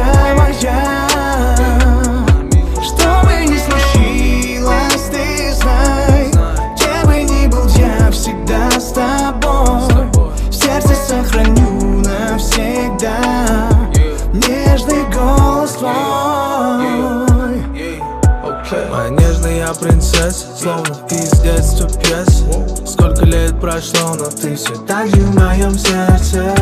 милая моя. Что бы ни случилось, ты знай, где бы ни был, я всегда с тобой. В сердце сохраню навсегда нежный голос твой. Моя нежная принцесса, словно из детства пьеса. Сколько лет прошло, но ты все так же в моем сердце.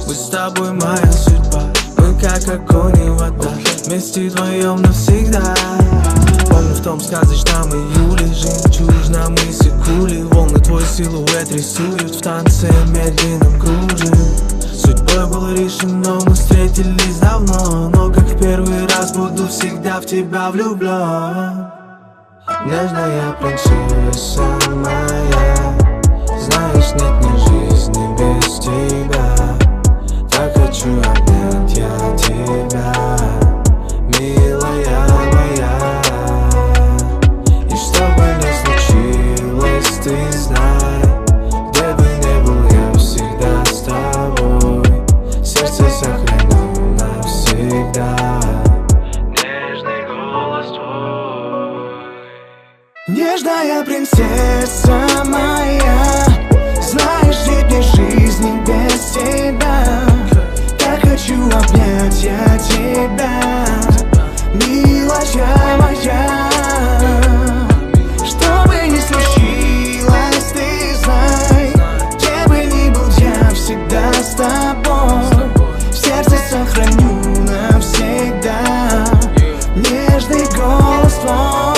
Мы с тобой моя судьба, мы как огонь и вода, вместе вдвоем навсегда. Помню в том сказочном июле, жемчужина мысли кули. Волны твой силуэт рисуют в танце медленном круже. Судьбой было решено, мы встретились давно, но как в первый раз буду всегда в тебя влюблен. Нежная принцесса моя, знаешь, нет ни жизни без тебя. Так хочу обнять я тебя, милая моя. И что бы ни случилось, ты знай, где бы ни был, я всегда с тобой. Сердце сохраню навсегда нежный голос твой. Нежная принцесса моя, знаешь, нет ни жизни без тебя. Так хочу обнять я тебя, милая моя. Что бы ни случилось, ты знай, где бы ни был, я всегда с тобой. В сердце сохраню навсегда нежный голос твой.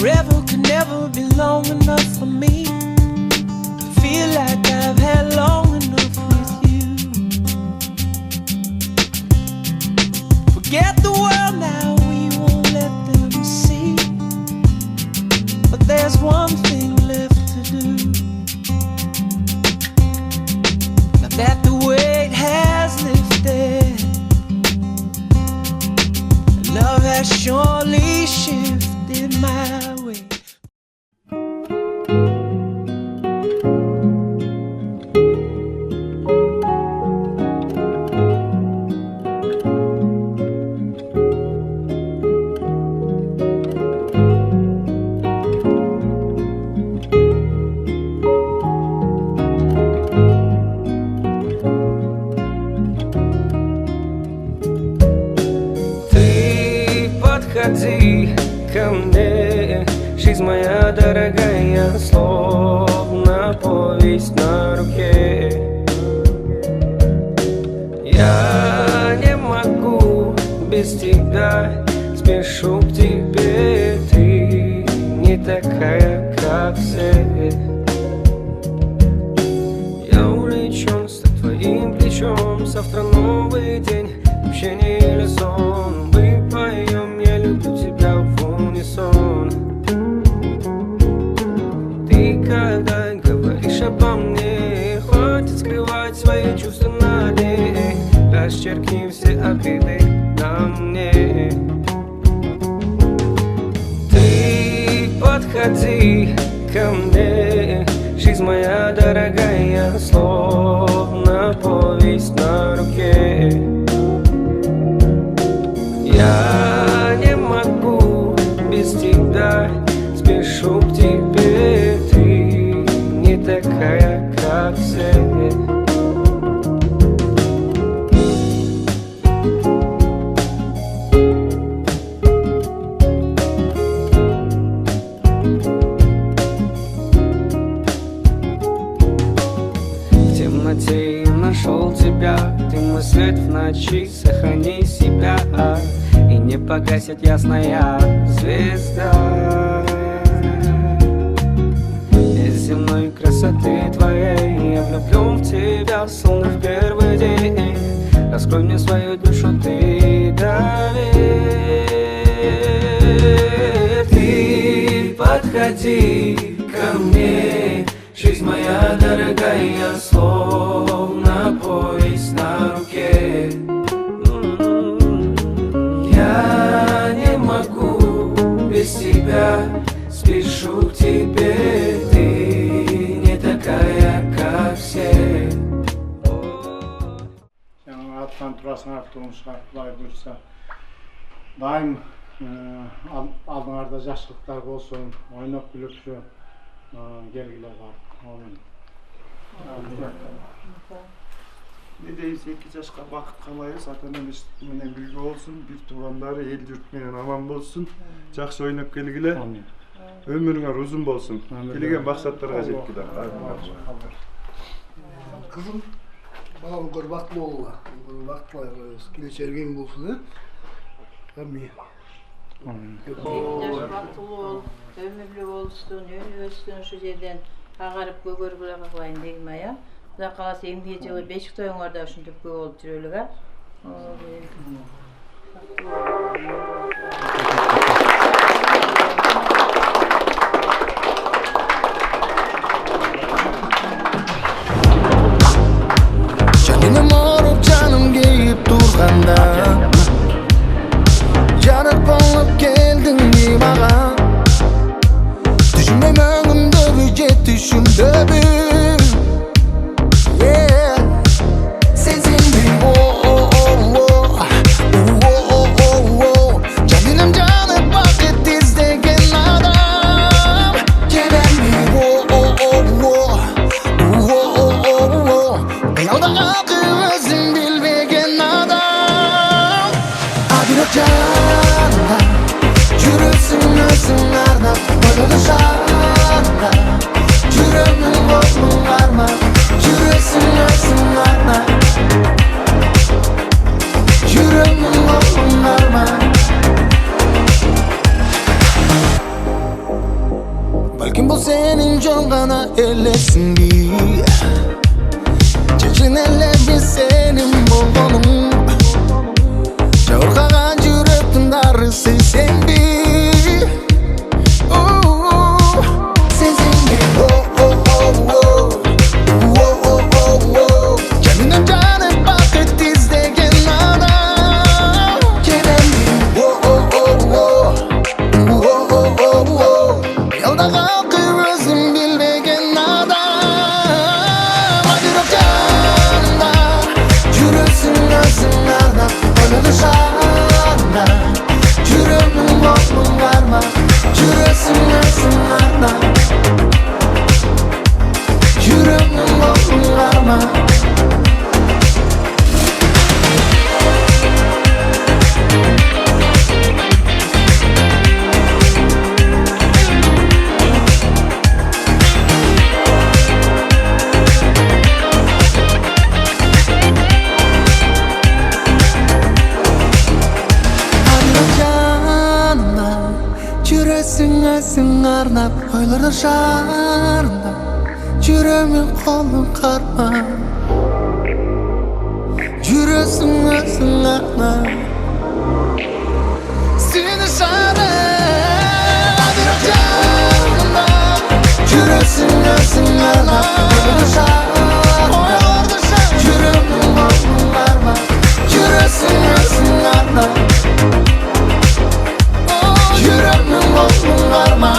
Forever could never be long enough for me. Feel like I've had long enough with you. Forget the world now, we won't let them see. But there's one thing left to do. Now that the weight has lifted, love has surely shifted my way. Подходи ко мне, жизнь моя дорогая, словно повесть на руке. Я не могу без тебя, спешу к тебе, ты не такая, как все. Я увлечен с твоим плечом, завтра новый день, общение или сон. Мы поем, я люблю тебя в унисон. Ты когда говоришь обо мне, хватит скрывать свои чувства на дне. Расчеркни все обиды на мне. Ты подходи ко мне, жизнь моя дорогая, словно повесть на руке. Я не могу без тебя, спешу к тебе, ты не такая, как все. В темноте я нашел тебя, ты мой свет в ночи, сохрани себя. И не погасит ясная звезда. Из земной красоты красоты твоей. Я влюблен в тебя, словно в первый день. Раскрой мне свою душу, ты доверь. Ты подходи ко мне, жизнь моя дорогая, словно пояс на руке. Я не могу без тебя, спешу к тебе, ты не такая, как все. Жаңа аттан турасың артуың шартлай бұйырса. Дайым алдыңарда жашылықтар болсын, ойнап күліпші келгілер бар. Ne deyse 2 yaşka vakit kalayız, ata-enemiz менен birge olsun, bir tuğandары, el yurt менен aman bolsun, жақсы ойнап келгиле, ömürüңөр uzun bolsun, dilеген максаттарга жеткиле. Kızım, bana bu kadar vakti oldu. Bu vakti var, geleceğin bulsun ha. Amin. Бактылуу болуп, өмүрлүү болуштун, өнүгөчтүн ушул жерден агарып көгөргүлө кылайын дейм ая. Кудай кааласа эмгиге жылы бешик тоюңарда ушинтип көп болуп жүрөлүк а. Canım orup canım geyip durganda Janıp olup geldin mi mağa Düşünmem önümde bir jet düşümde bir Yeah Sezin bir oh oh oh oh Oh oh oh oh Canım canıp vakit izlegen adam Gelen bir oh oh oh oh Oh oh oh oh Yolda kalkı özüm bilmegen adam Adil canla Yürüsün özün arda Boyladı şarda Yürümün boğulun varma Yürüsün özün arda Yürümün boğulun varma Balkim bu senin jolgana elesin bir Çeşin elle bir senin bolgonun Çağırkagan yürektin darısı sen bir Sensin bir oh oh oh oh Oh oh oh oh Canının canı vakit izlegen adam Gelen bir oh oh oh oh Oh oh oh oh Yolda kalkı özüm bilmegen adam Hadi canla Yürüsün özün arda Oynadı şarda Yürümün boğulun varma Yürüsün özün arda Yürümün boğulun varma Yürüsün arnap Oyları şarında Yürümün kolun karma Yürüsün arnap Seni şarı Bir canında Yürüsün arnap Oyları şarında Yürümün kolun karma Yürüsün arnap Yürümün boğulun varma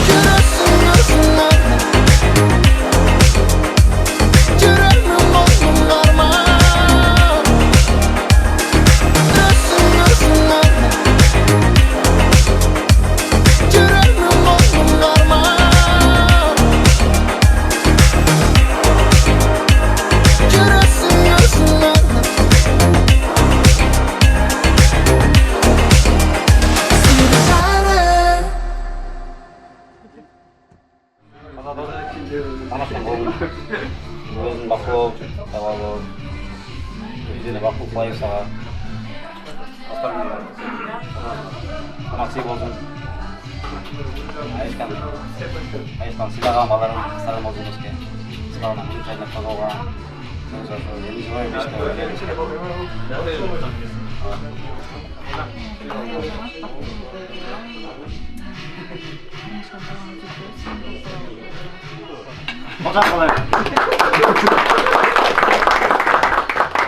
Yürüsün arnap Yürümün boğulun varma Yürüsün arnap Yürümün boğulun varma Yürüsün arnap өзін бақылау, табалау, өздеріне бақылау қылайық саған. Астан тамақ сый болсын. Айышқан сыйлаған балаларым сарым болсын бізге. Сыйлағынан күн жайнап қалуға.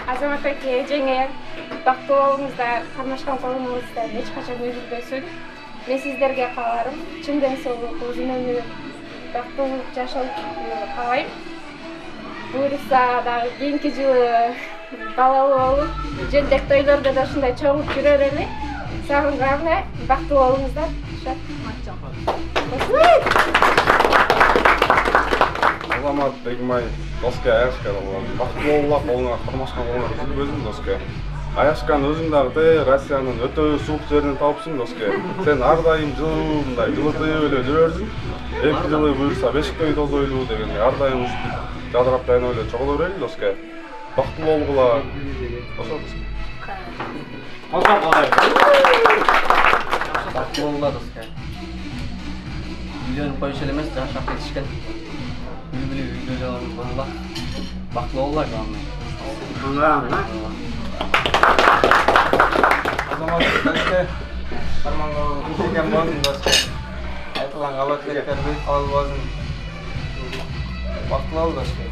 Азамат аке, жаңа бақытты болыңыздар, қармашқан қолыңыздар, ешқашан өзгербесін. Мен сіздерге қаларым, шын денсаулық, ұзын өмір, бақыттылық жашау қалайым. Бұйырса дағы кейінгі жылы балалы болып, жендек тойларда да шындай чоғып жүрер еле. Сағынғанға бақытты болыңыздар. Азамат Бегмай, доске Аяшка бақытты болуға қолыңа қармашқан қолыңа үзіп өзің доске. Аяшкан өзіңдағы Россияның өте суық жерінен тауыпсың доске. Сен ардайым жылындай жылыты өлі жүрерсің. Екі жылы бұйырса бешікті тоз ойлу дегенде ардайым ұшты жадырап дайын ойлы чоғыл өрелі доске. Бақытты болуға ошо доске. Бақытты болуға доске. Үйлерін қойшы елемес, жашақ етішкен. Үлі-бүлі үйде жағын болуға. Бақытты болуға ғанын. Азамат доске, арманға келген болсын доске. Айтылған қабаттылықтар бүйтіп қалып болсын. Бақытты бол доске.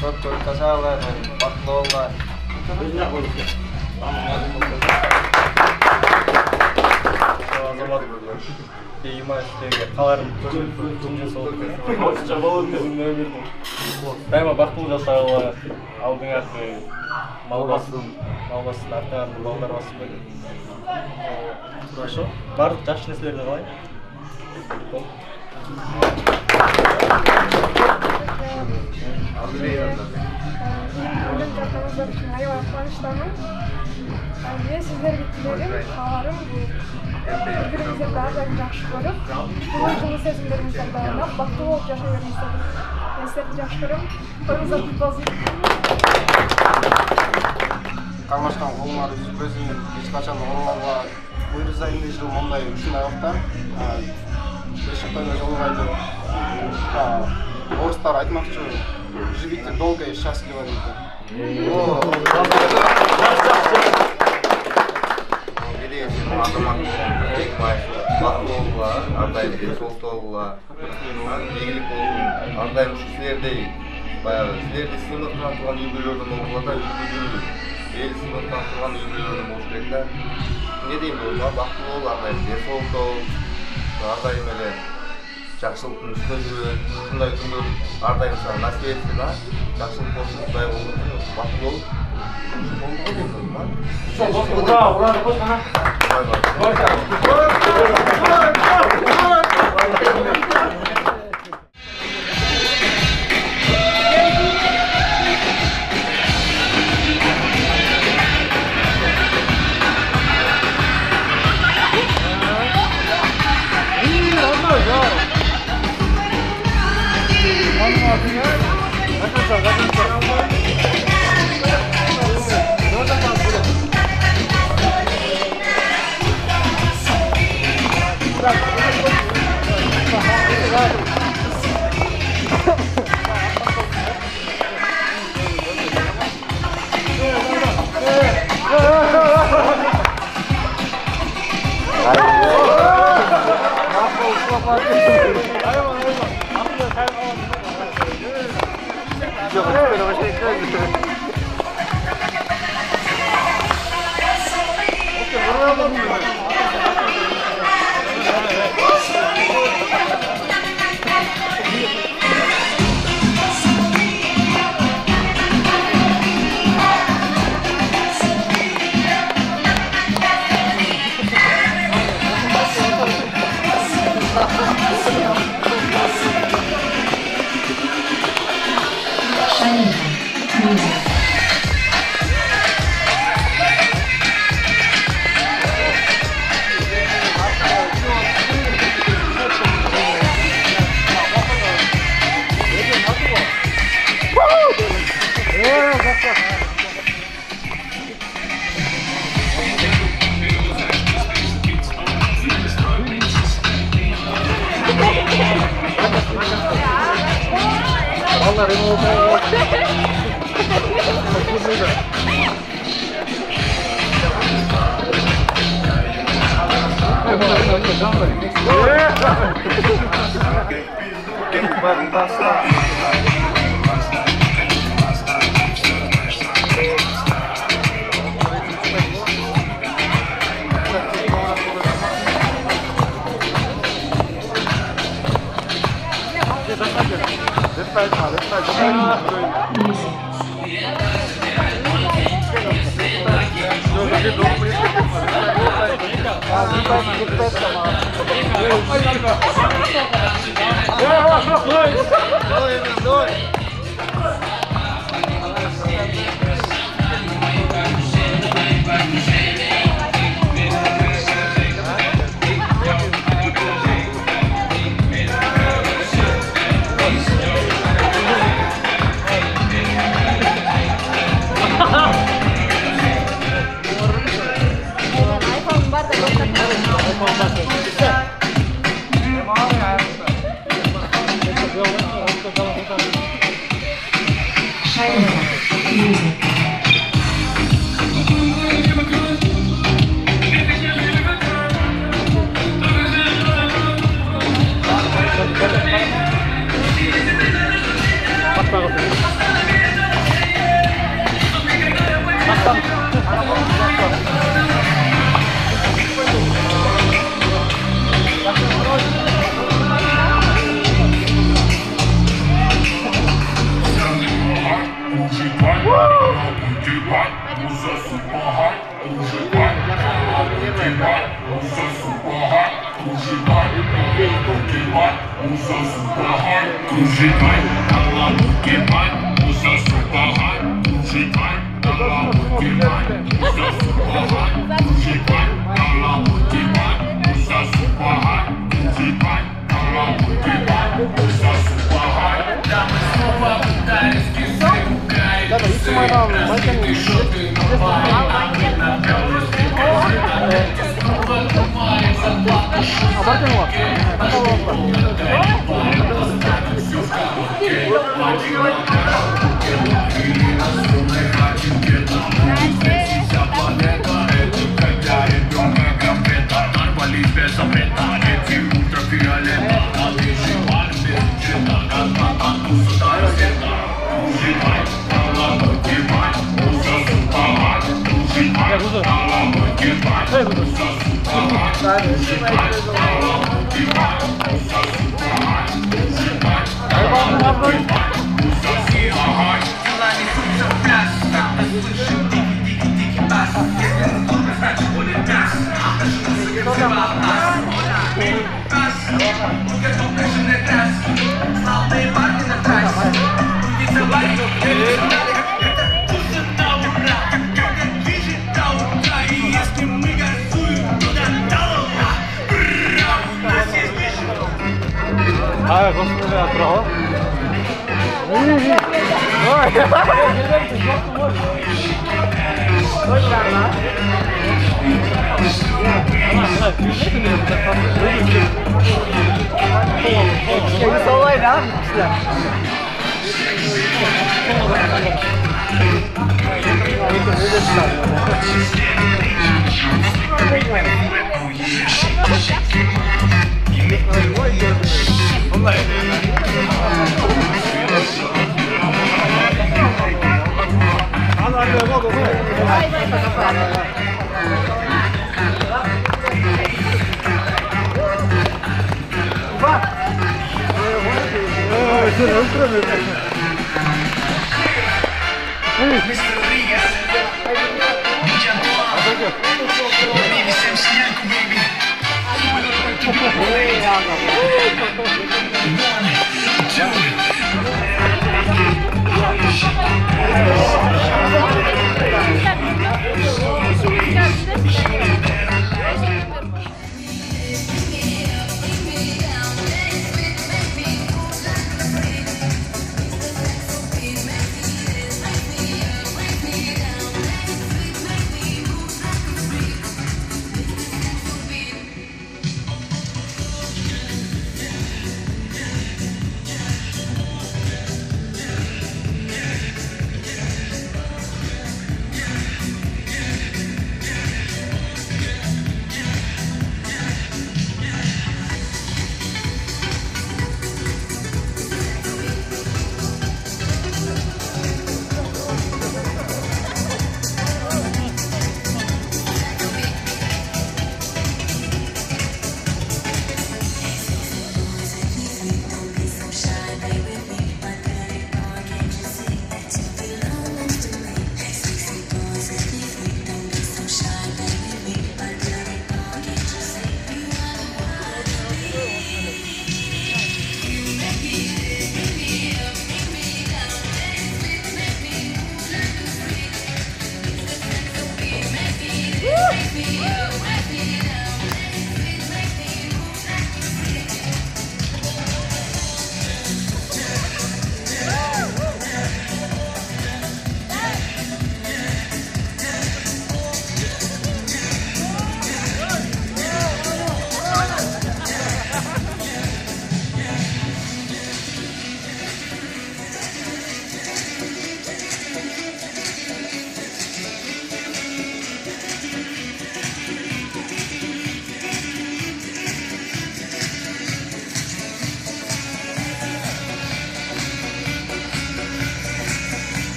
Көп жасағылар, бақытты болуға. Азамат Бегмай сіздерге қаларым түнде сол дайыма бақытты жасағылар. Алдың арты мал бассын артыңарды балдар басып бөлін. Барлық жақсы нәрселерді қалай? Өлім жатқаныңыздар үшін аябай қуаныштамын. Мен сіздерге тілегім, қаларым бір-біріңіздерді әрдайым жақсы көріп, бұл жылы сезімдеріңізден баянап, бақытты болып жашай беріңіздер. Мен сіздерді жақсы көремін. Тойыңыздар құтты болсын. Қармашқан қолыңар үзілбесін, ешқашан оралға бұйырса енді жыл мұндай үшінай уақытта Бешіктойда жолығайды. Орыстар айтмақшы, живите долго и счастливо дейді. Азамат Бегмай, бақытты болуға, ардайым денсаулықты болуға, игілік болсын, ардайым сіздердей, сіздерде сыйлықтан тұрған үйбелердің болуға да үйбелердің, ел сыйлықтан тұрған үйбелердің болуы керек та. Не деймін болуға, бақытты бол, ардайым денсаулықты бол, ардайым әлі жақсылықтың үстіне жүрген, сондай күндер ардайым саған насip етсін, жақсылық болсын, құдай болсын, бақытты бол.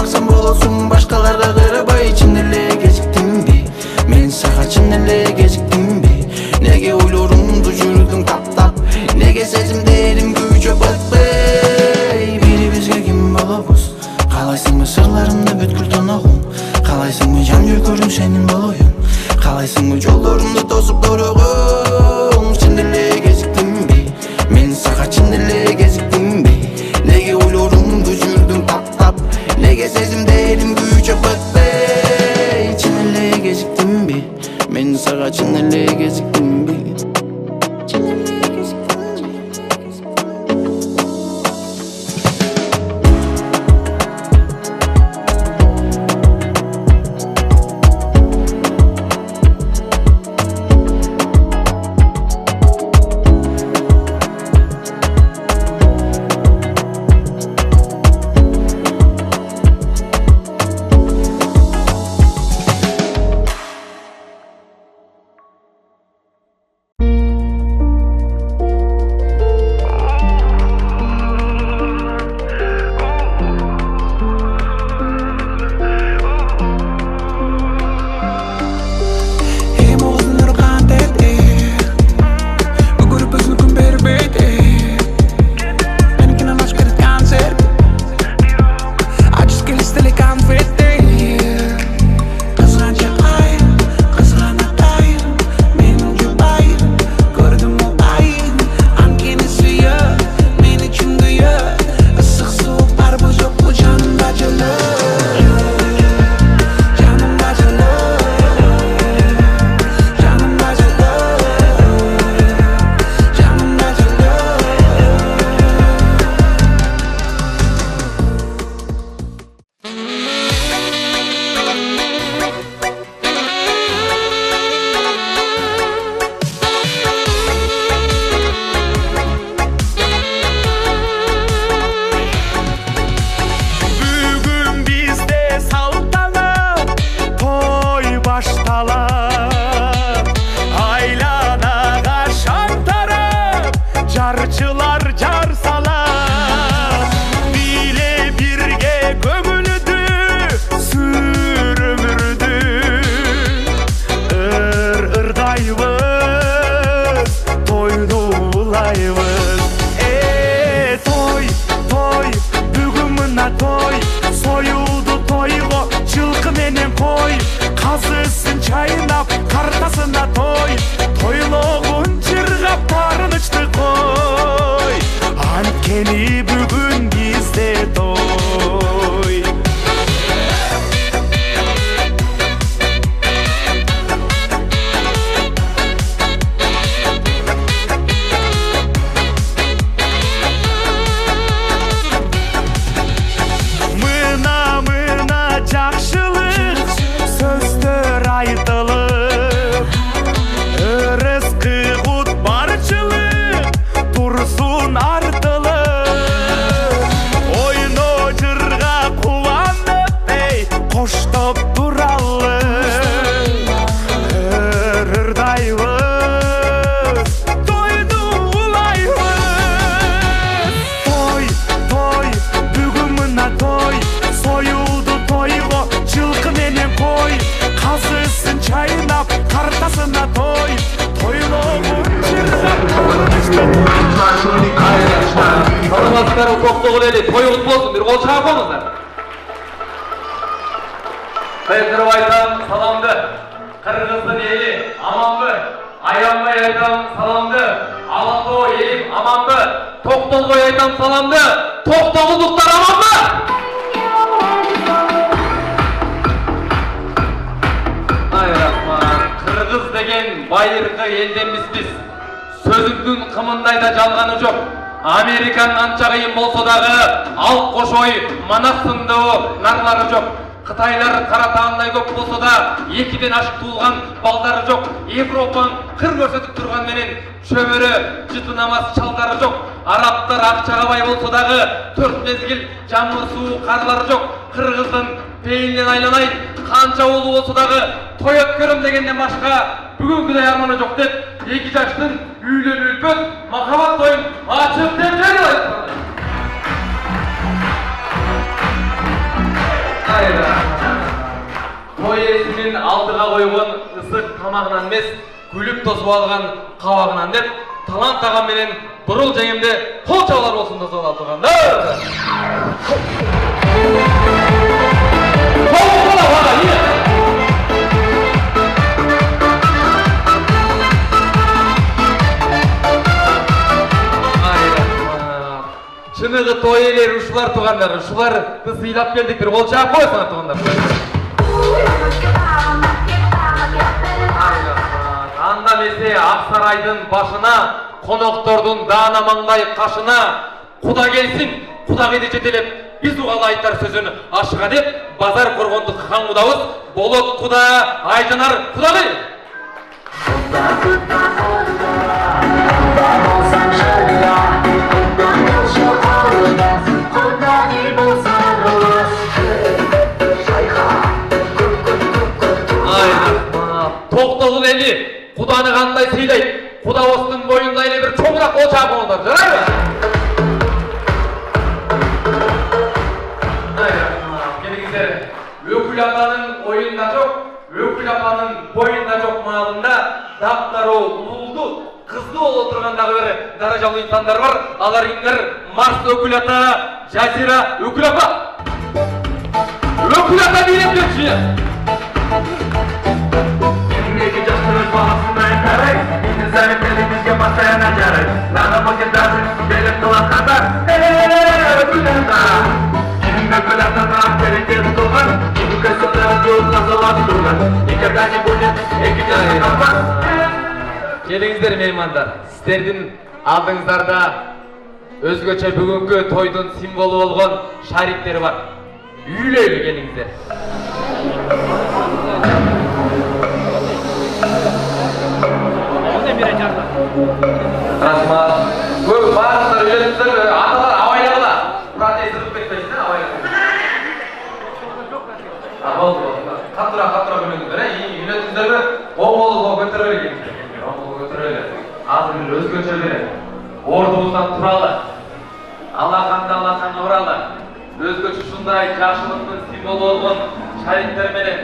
барсам болосуң башкаларга карабай. Чын эле кезиктимби мен сага, чын эле кезиктимби? Неге ойлорумду жүрдүң таптап, неге сезимдерим күйчөп батпай? Бирибизге ким болобуз? Каалайсыңбы сырларымды бүткүл тоногум? Каалайсыңбы жан жүйкөрүм сенин болоюн? Каалайсыңбы жолдорумду тосуп дорогоң? Чын эле кезиктимби мен сага, чын эле кезиктимби? Неге ойлорумду жүрдүң таптап, неге сезимдерим күйчөп батпай? Чын эле кезиктимби мен сага, чын эле кезиктимби? Salamatsızlar toktogul eli, toyuğuz bolsun, bir kol çağır koyunuzlar. Kayıtları baytam salamdı, Kırgız'ın eli amandı, Ayranbay aytam salamdı, Alatoğ elim amandı, Toktogul aytam salamdı, Toktoguluklar amandı! Ay Rahman, Kırgız degen bayırkı eldenmiz biz. Sözüktün kımındayda жалғаны жоқ. Американ анча кыйын болсо дагы ал кошой манасындуу нарлары жоқ. Кытайлар каратаандай көп болсо да экиден ашык туулган балдары жоқ. Европанын кыр көрсөтүп турган менен чөбөрө жытынамас чалдары жоқ. Арабтар акчага бай болсо дагы 4 мезгил жамыр суу карлары жоқ. Кыргыздын пейилинен айланайын, канча уулу болсо дагы той өткөрөм дегенден башка бүгүнкүдөй арманы жоқ деп эки жаштын үйлөнүү үлпөт махабат тоюн ачып деп жарыялайт. той иесinin алдыға қойған ысық тамағынан емес, күліп тосып алған қабағынан деп, талант ағам менен бұрыл жеңімде қол чаулар болсын да соға тұрғандар. Шынығы той иелері ушулар туғандар, ушуларды сыйлап келдік, бір қол чаап қойсаңар туғандар. Анда месе Ақсарайдың башына, қонақтардың дана маңдай қашына, құда келсін, құдағиды жетелеп, біз уғалы айтар сөзін ашыға деп, базар қорғондық хан құдауыз, болот құда айжанар құдағи. Тоқтоғыл әлі, құданы қандай сыйлайды, құда осының бойында әлі бір чоңырақ қол чағып оңдар, жарай ба? Келіңіздер, өкіл атаның ойында жоқ, өкіл атаның бойында жоқ мағында дақтару ұлды, қызды ол отырғандағы бір даражалы инсандар бар, алар иңгір Марс өкіл ата, Жазира өкіл апа. Өкіл ата билеп кетші. Еңбегі жастырыз баласындай қарай, енді зәріптерімізге басаяна жарай. Нағы пакеттазы беріп қылатқанда, өкіл ата. Еңбек өкіл атадан терекет тұлған, екі көсілі тұлға золат тұрған. Егерда не будет, екі жасы қалпан. Келіңіздер меймандар, сіздердің алдыңыздарда өзгөчө бүгінгі тойдың символы болған шариктері бар. Үйлейлі келіңіздер. Рахмат. Көп барыңыздар, үйлеріңіздер, аталар авайлағыла. Протез ұрып кетпейсін, авайлағыла. Болды. Қаттыра күліңіздер, үйлеріңіздер оң-олы көтірілі келіңіздер. Оң-олы көтірілі. Азыр өзгөчө береді. Ордуыздан туралы. Алақан оралы. Өзгөчө шундай жашылықтың символы болған шариктер менен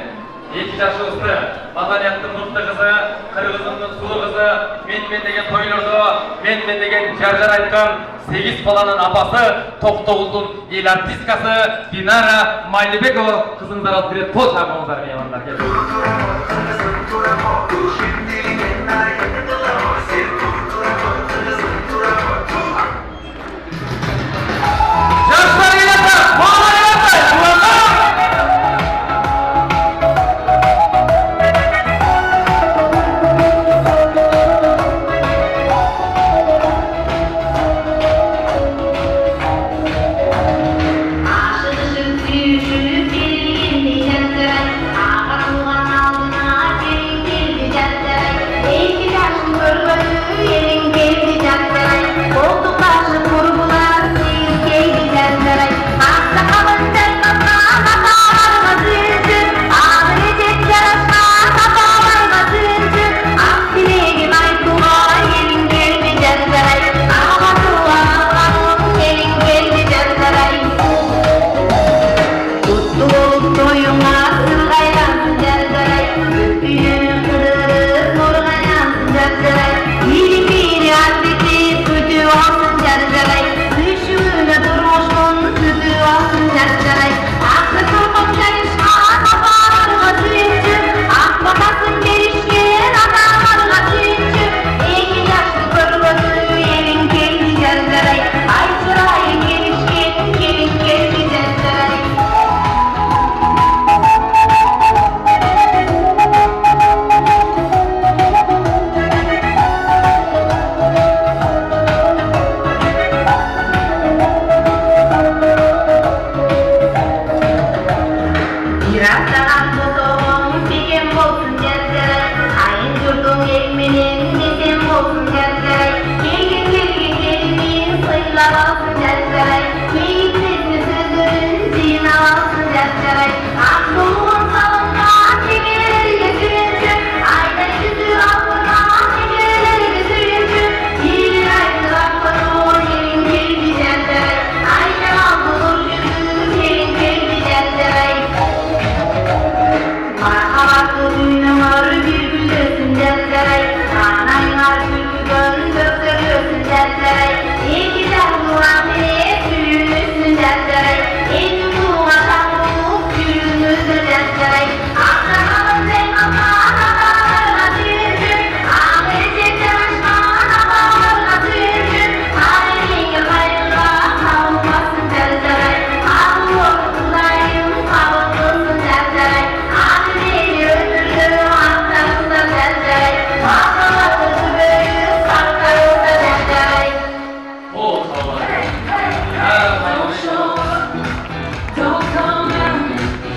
екі жашы ұсты, маданияттың мықты қызы, қырғызымның сұлу қызы, мен деген тойларды, мен деген жар айтқан 8 баланың апасы, Тоқтоғұлдың ел артисткасы Динара Майлыбекова қызыңдар алып береді. Қол шағыңыздар меймандар келді. Жастар келеді, мала келеді,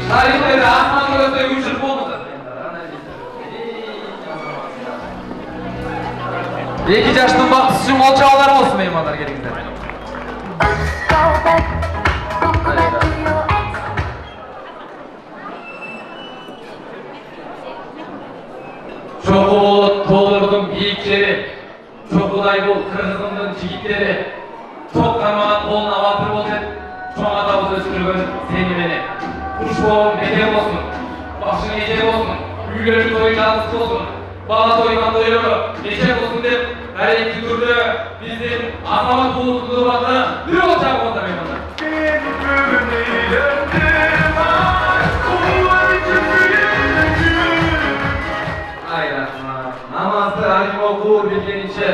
Tarihleri asman gözde uçurup olmadı. Екі жаштың бақытсыз үшін ол чағалар болсын меймандар келіңіздер. Çoğu Toğrul'un beyikleri, çoğuday bol Kırgız'ın jigitleri, çok karmağın қолына батыр бол деп, çoğ adamız өскірген seni beni. Kuş boğum beter olsun, başın ece olsun, üylerin toyu жалғыз olsun, bala toyman toyu geçer olsun деп, әректі түрді біздің азамат болуымызды батыры бір ол жағы болса меймандар. Ay rahmat, namazды әркім оқу білгенінше,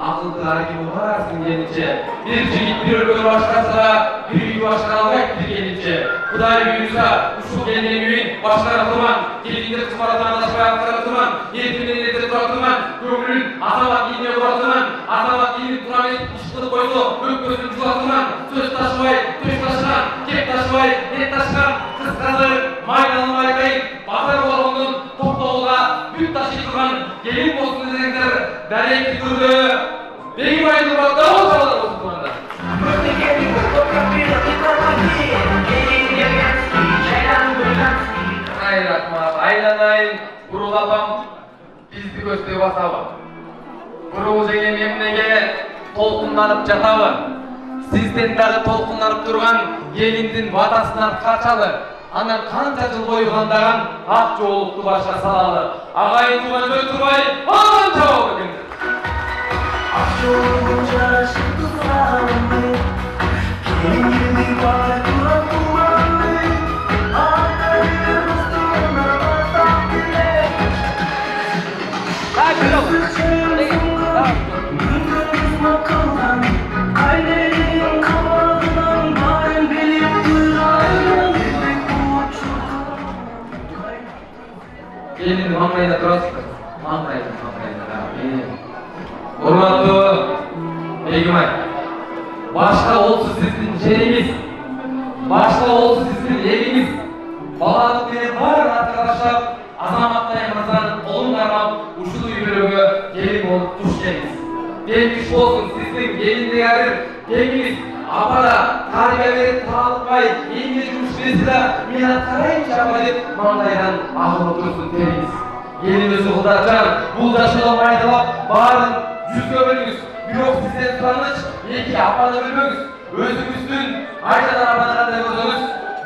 ақылды әркім оқарсың дегенінше, bir жігіт bir өлкені башқарса, bir үйді башқара алмайды дегенінше, Құдай бұйырса, ұшу келген үйін башқара тұрман, келгендер қыз баратан адашпай атқара тұрман, ертеңнен ерте тұра тұрман, көңілін азамат еліне тұра тұрман, азамат елін тұрамен ішқылы қойды, өкпесін жұла тұрман, сөз ташыбай, төш ташқан, кеп ташыбай, ет ташқан, қыз қазір майданын байқайын, батыр болғанын тоқтауға бүт таши тұрған, келін болсын десеңдер, дәректі түрді, бейім айын ұрпақта ол жалар болсын тұрғанда. Ay rahmat, aylanayın, Burul apam bizді көстей басабы. Burul жеңем емнеге толқынланып жатабы. Сізден дағы толқынланып тұрған еліңдің батасынан қачалы. Анан қанша жыл бойы қандаған ақ жолықты башқа салалы. Ағайын туған сөз тұрмай, алған жауап екенсіз. Ақ жолын жарашықты сағымды, келіңді бай тұрап туғанды, ағайын ұстығына бастап келе. Мүндіріміз мақылған, қайнерін қабағынан байын белеп тұрған. Gelin manglayda turasыздар. Manglayda. Урматтуу Бегимай, башка олсуз сиздин жериңиз, башка олсуз сиздин элиңиз, балалык менен баарын артка таштап, азаматтай мырзанын колун кармап, ушул үй бүлөгө келин болуп туш келиңиз. Белгиш болсун сиздин келиндеги арыр кеңиңиз, апада тарбия берип таалыкпай, эмне жумуш берсе да мен аткарайынчы апа деп маңдайдан агылып турсын териңиз. Келин өзү кылдачан, бул жашоо майдалап, баарын жүзгө бөлүңүз. Бирок сизден сураныч, эки апаны бөлбөңүз. Өзүңүздүн айжадан апаны кандай көрсөңүз,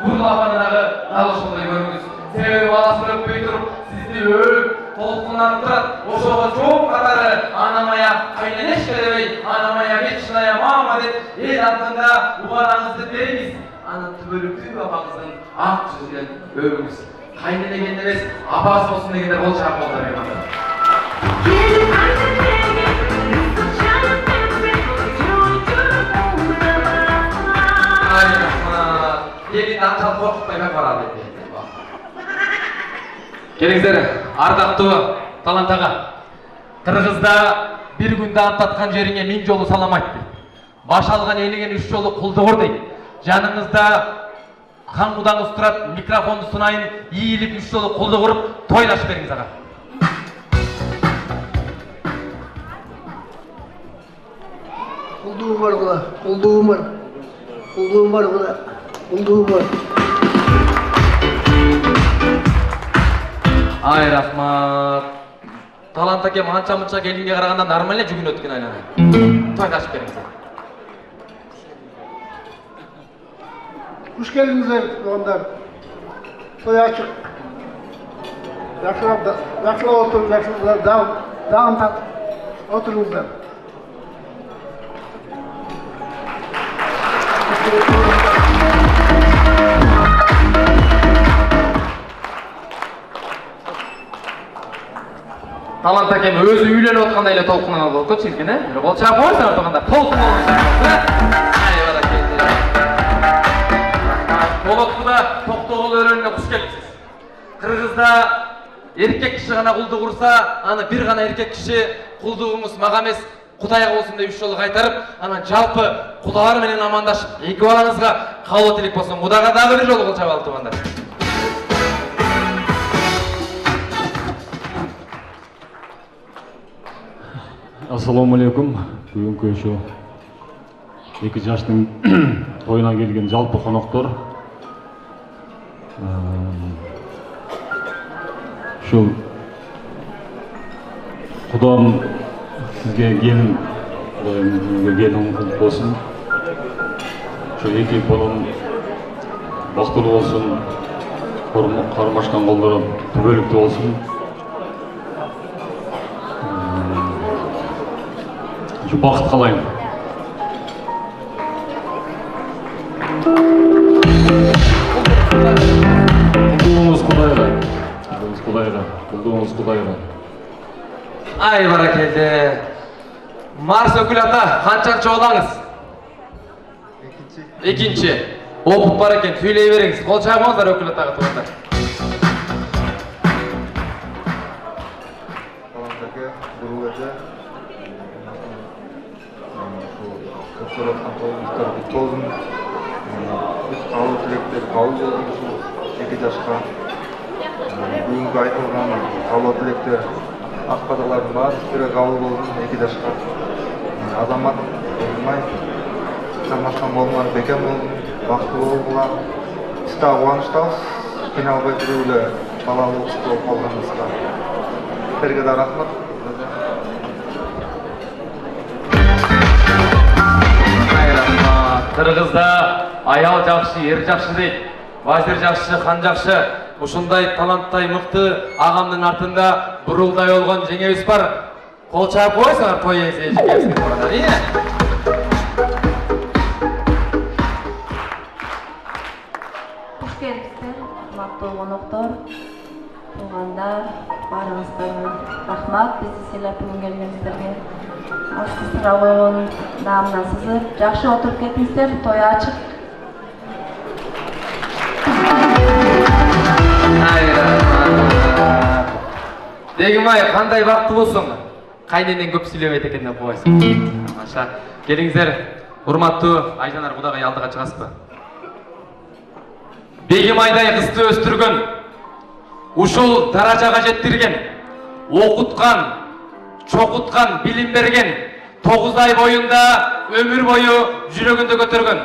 бул апаны дагы дал ошондой көрүңүз. Себеби баласын өппөй туруп, сизди өлүп, толкунланып турат. Ошого жооп катары анамая кайненешке дебей, анамая вечная мама деп эл артында убараңызды бериңиз. Анын түбөлүктүү апаңыздын ак жүзүнөн өбүңүз. Кайненеген эмес, апасы болсун дегендер бол чак болду меймандар. Ay rahmat, elin ançалып коркутпай как барады деп. Келиңиздер, ардактуу Талант ага. Кыргызда бир күндө аттаткан жериңе 1000 жолу салам айт дейт. Баш алган элиңе 3 жолу кулдугур дейт. Жаныңызда хан кудаңыз турат, микрофонду сунайын, ийилип 3 жолу кулдугуруп, тойлашып бериңиз ага. Кулдугум бар кула, кулдугум бар. Кулдугум бар кула, кулдугум бар. Ay rahmat. Талант акем анча-мынча келинге караганда нормально жүгүнөт экен айлана. Тойлашып бериңиз. Kuş geldinizler onlar. Soy açık. Yaşlı oturun, yaşlı dağın tat. Oturunuzlar. Талант акем өзү үйлөнүп аткандай эле толкунан болот го чиркин, э? Бирок чак койсоң атганда толкун болот. Ай баракелде. Толоктуда токтогул өрөөнүнө куш келипсиз. Кыргызда эркек киши гана кулдук урса, аны бир гана эркек киши кулдугуңуз мага эмес, Кудайга болсун деп 3 жолу кайтарып, анан жалпы кудалар менен амандашып, эки балаңызга кабыл тилек болсун. Кудайга дагы бир жолу кыл чабалып тургандар. Ассаламу алейкум. Бүгүнкү ошо 2 жаштын тоюна келген жалпы коноктор. Ушул Кудам сизге келин болсун. Ошо 2 балам бактылуу болсун. Кармашкан колдору түбөлүктүү болсун. Şu бақыт қалайым. Құлдуыңыз Құдайға. Ай баракелді. Марс өкіл ата, қаншанчы олаңыз? Екінші. Опыт бар екен, сөйлей беріңіз. Қол шағыңыздар өкіл атаға туғандар. Толдың қалу тілектер қабыл болған үшін 2 жашқа бүгінгі айтылған қалу тілектер ақпадалардың барлықтары қабыл болған 2 жашқа азамат болмай Қармашқан болман бекем болдың бақытты болғыла іста қуаныштамыз қиналбай жүрулі балалы болып қалғанымызға сіздерге де рахмат. Қырғызда аял жақшы, ер жақшы дейді. Вазир жақшы, хан жақшы. Ушундай таланттай мықты ағамның артында бұрылдай олған жеңебіз бар. Қол шағып қойсаңар той еңсе жеңебізге барадар, ие? Қош келіпсіздер, қымбатты қонақтар, туғандар, барыңыздарға рахмат, бізді сыйлап бүгін келгенсіздерге. Асты sıra қойған дамынан сызып, жақшы отырып кетіңіздер, той ашық. Дегім-ай, қандай бақытты болсын? Қайненен көп сөйлемейді екен деп қойсын. Аша, келіңіздер, ұрматты Айжанар Құдағай алдыға шығасыз ба? Бегім-айдай қызды өстірген, ушул даражаға жеттірген, оқытқан, чоқытқан, білім берген, 9 ай бойында өмір бойы жүрегінде көтерген,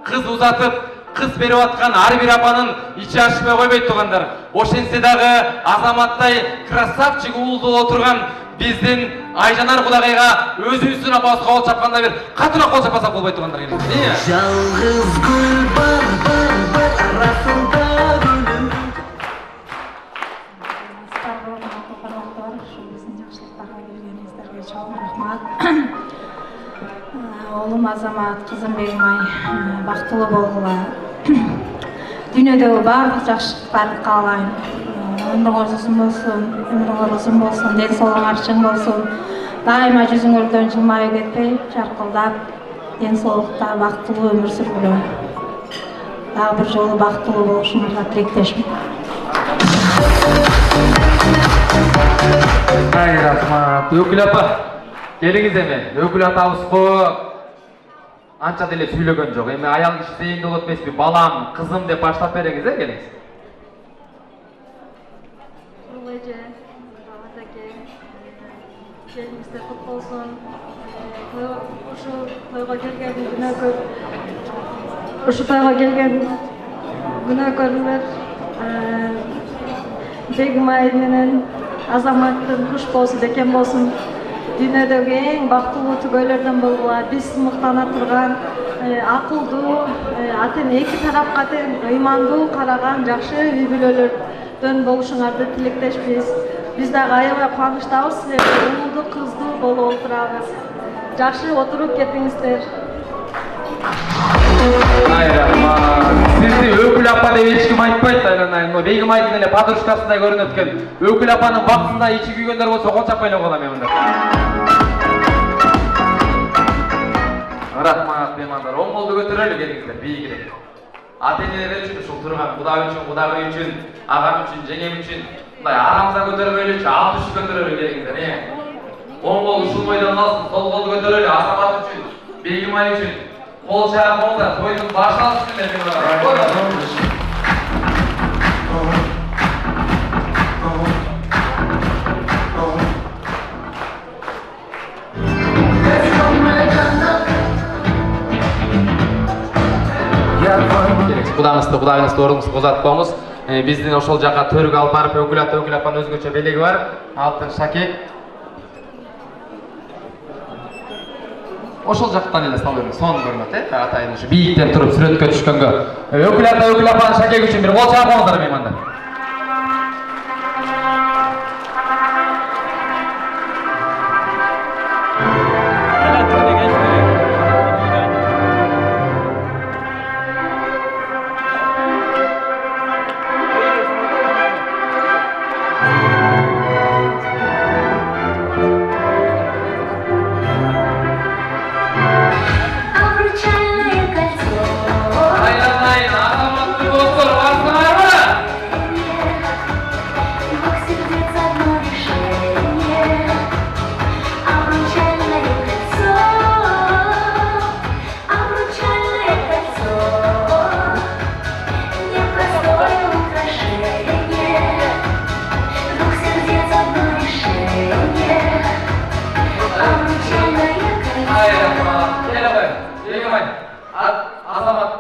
қыз ұзатып, қыз беріп атқан әрбір апаның іші ашпай қоймай тұрғандар. Ошенсе дағы азаматтай красавчик ұлды отырған біздің Айжанар Құдағайға өзіміздің апасы қол шапқанда бір қатыра қол шаппасақ болмай тұрғандар. Жалғыз гүл бар арасында гүлім. Oğlum Azamat, kızım Begimay, бақыттылы болғыла. Дүниедегі барлық жақсылықтарды қалайын. Өміріңіз ұзын болсын, денсаулығыңыз шын болсын. Дайыма жүзіңізден жылмайып кетпей, жарқылдап, денсаулықта бақыттылы өмір сүргілі. Дағы бір жолы бақыттылы болушыңызға тілектеспін. Ай, рахмат. Өкіл апа, келіңіз еме. Өкіл атамыз анча деле сүйлөгөн жок. Эми аял киши дейинде болот эмеспи? Балам, кызым деп баштап бериңиз, келиңиз. Эже, атаке, келиңиздер кут болсун. Ушул тойго келген күнөөкөр, Бегимай менен Азаматтын куш болсун, бекем болсун. Дүниедегі ең бақыттылы түгөйлерден болғыла, біз мықтана тұрған, ақылдуу, атын 2 тарапқа тең ыймандуу қараған жақшы үй-бүлөлөрдөн болушуңарды тилектешпиз. Биз дагы аябай кубанычтабыз, силерге уулду, кыздуу болуп отурабыз. Жақшы отуруп кетиңиздер. Ай, рахмат. Сизди Өкүл апа деп эч ким айтпайт, айланайын. Бегимайдын эле подружкасындай көрүнөт экен. Өкүл апанын бактында ичи күйгөндөр болсо кол чаппай эле коелам мен мында. Рахмат, меймандар. Оң колду көтөрөлү, келиңиздер, бийигирээк. Ата-энелер үчүн, ушул турган Кудай үчүн, Кудагый үчүн, агам үчүн, жеңем үчүн, мындай арамызда көтөрбөйлүчү, алт үчү көтөрөлү, келиңиздер. Оң кол ушул бойдон калсын, сол колду көтөрөлү, Азамат үчүн, Бегимай үчүн. Қол шағып болса, тойдың башалысы мен Кудайыңызды орнуңузга узатпаңыз. Биздин ошол жака төргө алып барып Өгүл апанын өзгөчө белеги бар. Алтын шакек. Ошол жактан эле салып бериңиз. Сонун көрүнөт, атайын ушу бийиктен туруп сүрөткө түшкөнгө. Өгүл апанын шакеги үчүн бир кол чапыңыздар меймандар. Азамат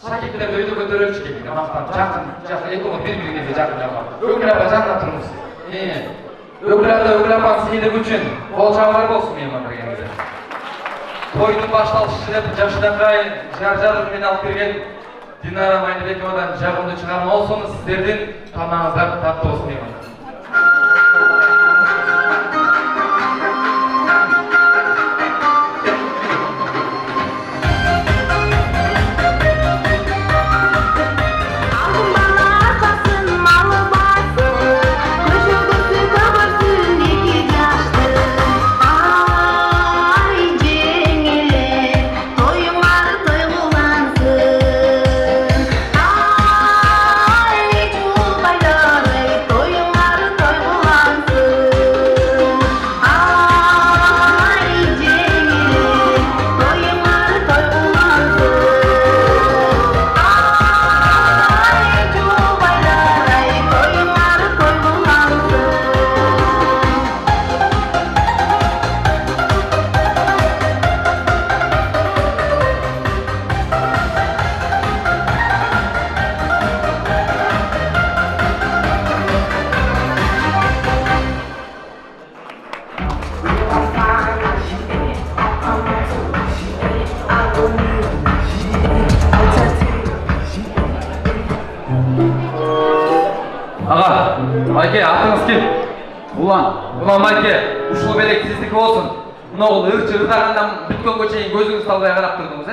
шакектерди өйдө көтөрөлчү керек. Мактан жакын экөө бири-бириңизге жакын жакын. Өгүл апа жакында туруңуз. Өгүл апанын сыйлыгы үчүн кол чабуулар болсун меймандар келгенде. Тойдун башталышы деп жашынакай жар менен алып берген Динара Майныбековадан жагымдуу чыгарма болсун, сиздердин тамагыңыздар таттуу болсун меймандар. Майке, атыңыз ким? Улан Майке, ушул белек сиздики болсун. Мынау ырчы ырдагандан бүткөнгө чейин көзүңүз талбай карап турдуңуз,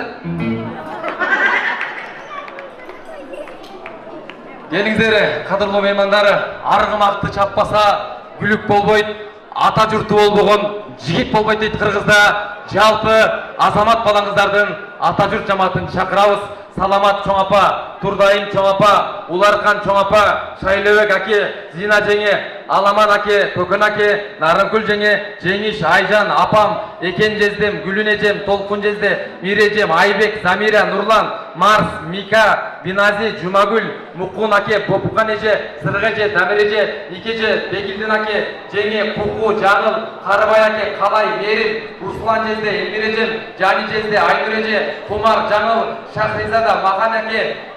Келиңиздер, кадырлуу меймандары, аргымакты чаппаса бүлүк болбойт, ата журту болбогон жигит болбойт дейт кыргызда. Жалпы азамат балаңыздардын ата журт жамаатын чакырабыз. Саламат чоң апа, Турдайым чоң апа, Уларкан чоң апа, Шайлөбек аке, Зина жеңе, Аламан аке, Көкөн аке, Нарынкүл жеңе, Жеңиш, Айжан, апам, Экен жездем, Гүлүн эжем, Толкун жезде, Мире эжем, Айбек, Замира, Нурлан, Марс, Мика, Бинази, Жумагүл, Муккун аке, Попукан эже, Сыргы эже, Дамир эже, Ике эже, Бекилдин аке, Жеңе, Куку, Жаңыл, Карыбай аке, Калай, Мерин, Руслан жезде, Элмир эжем, Жани жезде, Айнур эже, Кумар, Жаңыл, Шахризада,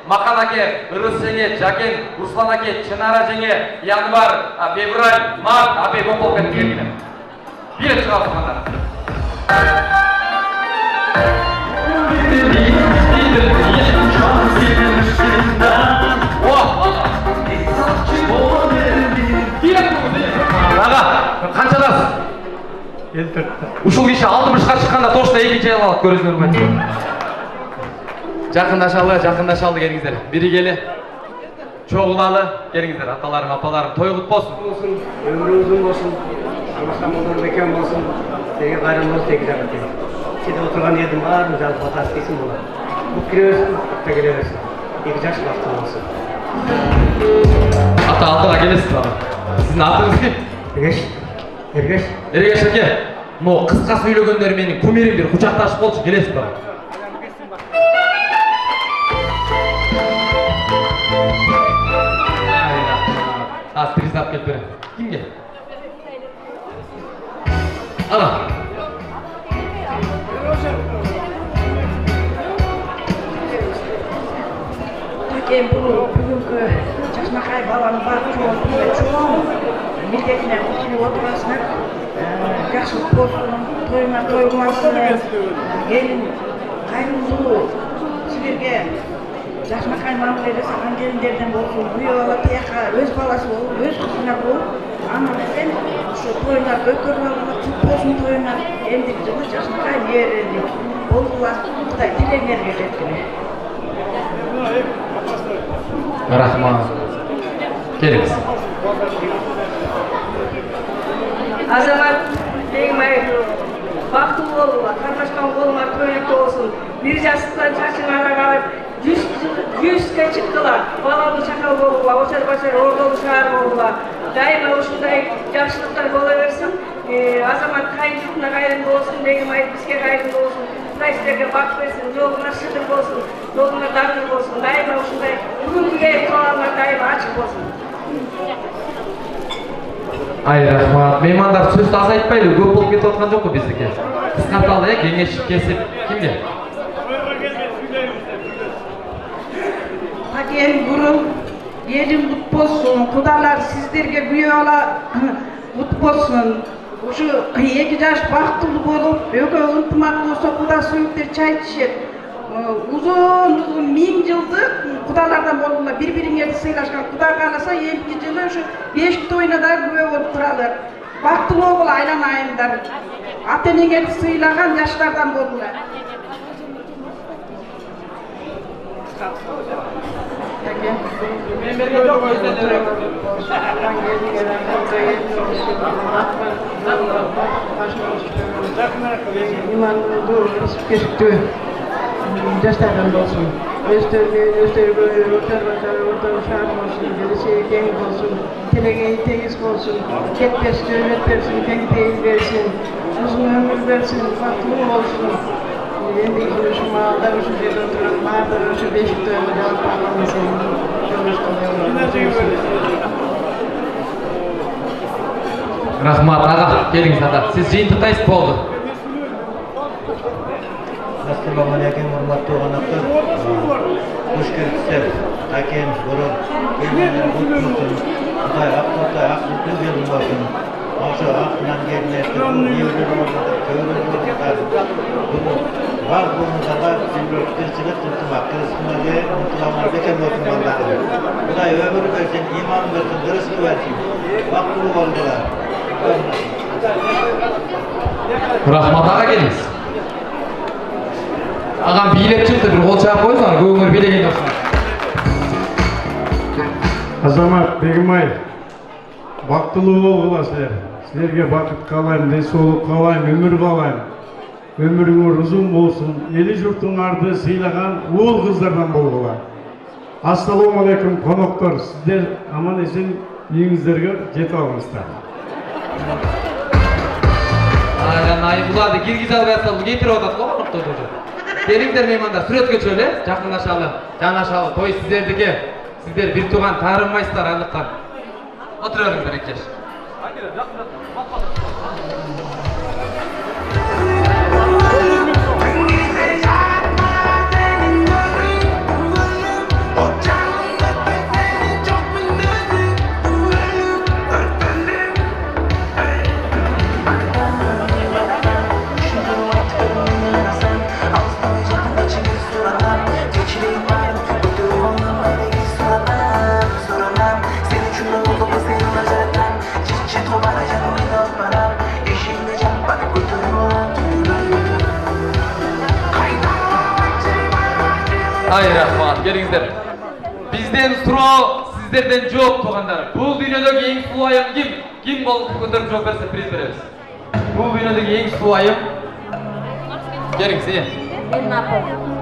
Махан аке, Ырыс жеңе, Жакен, Руслан аке, Чынара жеңе, Январ, Февраль, Март, апе боп кетти келгиле. Бир чыгасыңдар. Ага, канчадасыз? 54. Ушул киши 60га чыкканда точно экинчи ел алат, көрөсүңөрбү? Жакындашалы келиңиздер. Бири келе. Чогулалы келиңиздер, аталарым, апаларым, той кут болсун. Ömrü uzun olsun. Anlaşamadan mekan olsun. Seni bayramımız tek jagı tek. Sede oturgan yerdim var, жалпы атасы дейсің болады. Бұл кіре берсін, та келе берсін. 2 жаш вақыты болсын. Ата алдыға келесіз бара. Сіздің атыңыз кім? Ергеш. Ергеш аке, но қысқа сөйлегендер менің кумирімдер құшақташып болшы, келесіз бара. Пристав келіп берем. Кімге? Ана. Мен бүгүнкү жакшынакай баланы багып чоң милдетине кошулуп отурасыңар. Жакшылык болсун, тойуңар тоюлмасын. Келин кайрылуу силерге жакшынакай мамиле жасаган келиндерден болсун, күйөө бала тияка өз баласы болуп, өз кызына болуп, анан сен ушу тоюңар көкөрүп алгыла кут болсун тоюңар. Эндиги жылы жакшынакай небереndi болгула Кудай тилеңерге жеткиле. Рахмат. Келіңіз. Азамат Бегмаев, бактылуу болуңар, кармашкан колуңар көйлөктүү болсун. Бир жаштыктан чачыңар агарып, 100ге чыккыла, балалуу чакал болуңа, очар-бачар ордолуу шаар болуңа. Дайыма ушундай жакшылыктар боло берсин. Азамат кайын журтуна кайрымдуу болсун, Бегмаев бизге кайрымдуу болсун. Кудай силерге бак берсин, жолуңар шыдыр болсун, жолуңар дагыр болсун. Дайыма ушундай бүгүнкү келип калгандар дайыма ачык болсун. Ай, рахмат. Меймандар сөзді азайтпайлы, көп болып кетіп отқан жоқ қой біздікі. Қысқарталы, кеңес кесіп кімге? Пакен бурун елим кут болсун, кудалар сиздерге күйөө бала кут болсун. Ушу 2 жаш бактылуу болуп, экөө ынтымактуу куда сүйүктөр чай ичишет. Uzun 1000 жылдык кудалардан болгула, бири-бириңерди сыйлашкан. Кудай кааласа, эмки жылы ушу 5 тойуна да күбө болуп туралар. Бактылуу болгула айланайымдар. Ата-энеңерди сыйлаган жаштардан болгула. Жаштардан болсун, өздөрү шаар болсун, келечеги кең болсун, тилегеи тегиз болсун, кетпес жөнөт берсин, кең пейил берсин, узун өмүр берсин, бактылуу болсун. Эндиги ушу маалда ушу жерде отурган баардыгы ушу бешик тойго жалп алган сенин Рахмат, аға, келіңіз ата. Сіз жиынтықтайсыз болды. Ассалаумағалейкум, урматтуу қонақтар. Хош келипсиздер. Акем, бурун, келгендер кут болсун. Кудай акылдуу келин болсун. Ошо актынан келмести, ийгилер болсун, көйгөй болсундар. Бар болмусарга тирчилик ынтымак, кырсынага ынтымагыңар бекем болсун балдарым. Кудай өмүр берсин, иман берсин, рызык берсин. Бактылуу болгула. Рахмат, аға келіңіз. Ағам билеп чықты, бір қол чағып қойсаңар, көңір билеген дұрсын. Азамат Бегмаев, бактылуу болгула силер. Силерге бакыт каалайм, денсаулык каалайм, өмүр каалайм. Өмүрүңөр узун болсун, эли журтуңарды сыйлаган уул кыздардан болгула. Ассалаумағалейкум коноктор, сиздер аман эсен үйүңүздөргө жетип алыңыздар. Бұларды киргиз албай атсалы кетирип атат го конокторду уже. Келиңдер меймандар, сүрөткө чөйлө, жакынлашалы, жанашалы, той сиздердики. Сиздер бир тууган таарынбайсыздар андыктан. Отура бериңиздер экеш. Ай, рахмат, келіңіздер. Бизден суроо, сиздерден жооп туугандар. Бул дүйнөдөгү эң сулуу айым ким? Ким колун көтөрүп жооп берсе приз беребиз. Бул дүйнөдөгү эң сулуу айым. Келиңиз,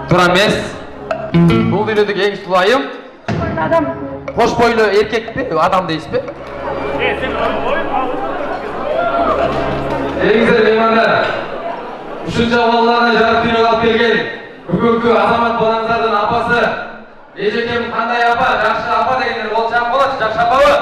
Тура эмес. Бул дүйнөдөгү эң сулуу айым. Кош бойлуу эркекпи, адам дейсизби? Келиңиздер меймандар. Ушунча балаларына жарык дүйнөгө алып келген бүгүнкү Азамат балаңыздардын апасы эжекем кандай апа, жакшы апа дегендер кол чаап болочу, жакшы апабы?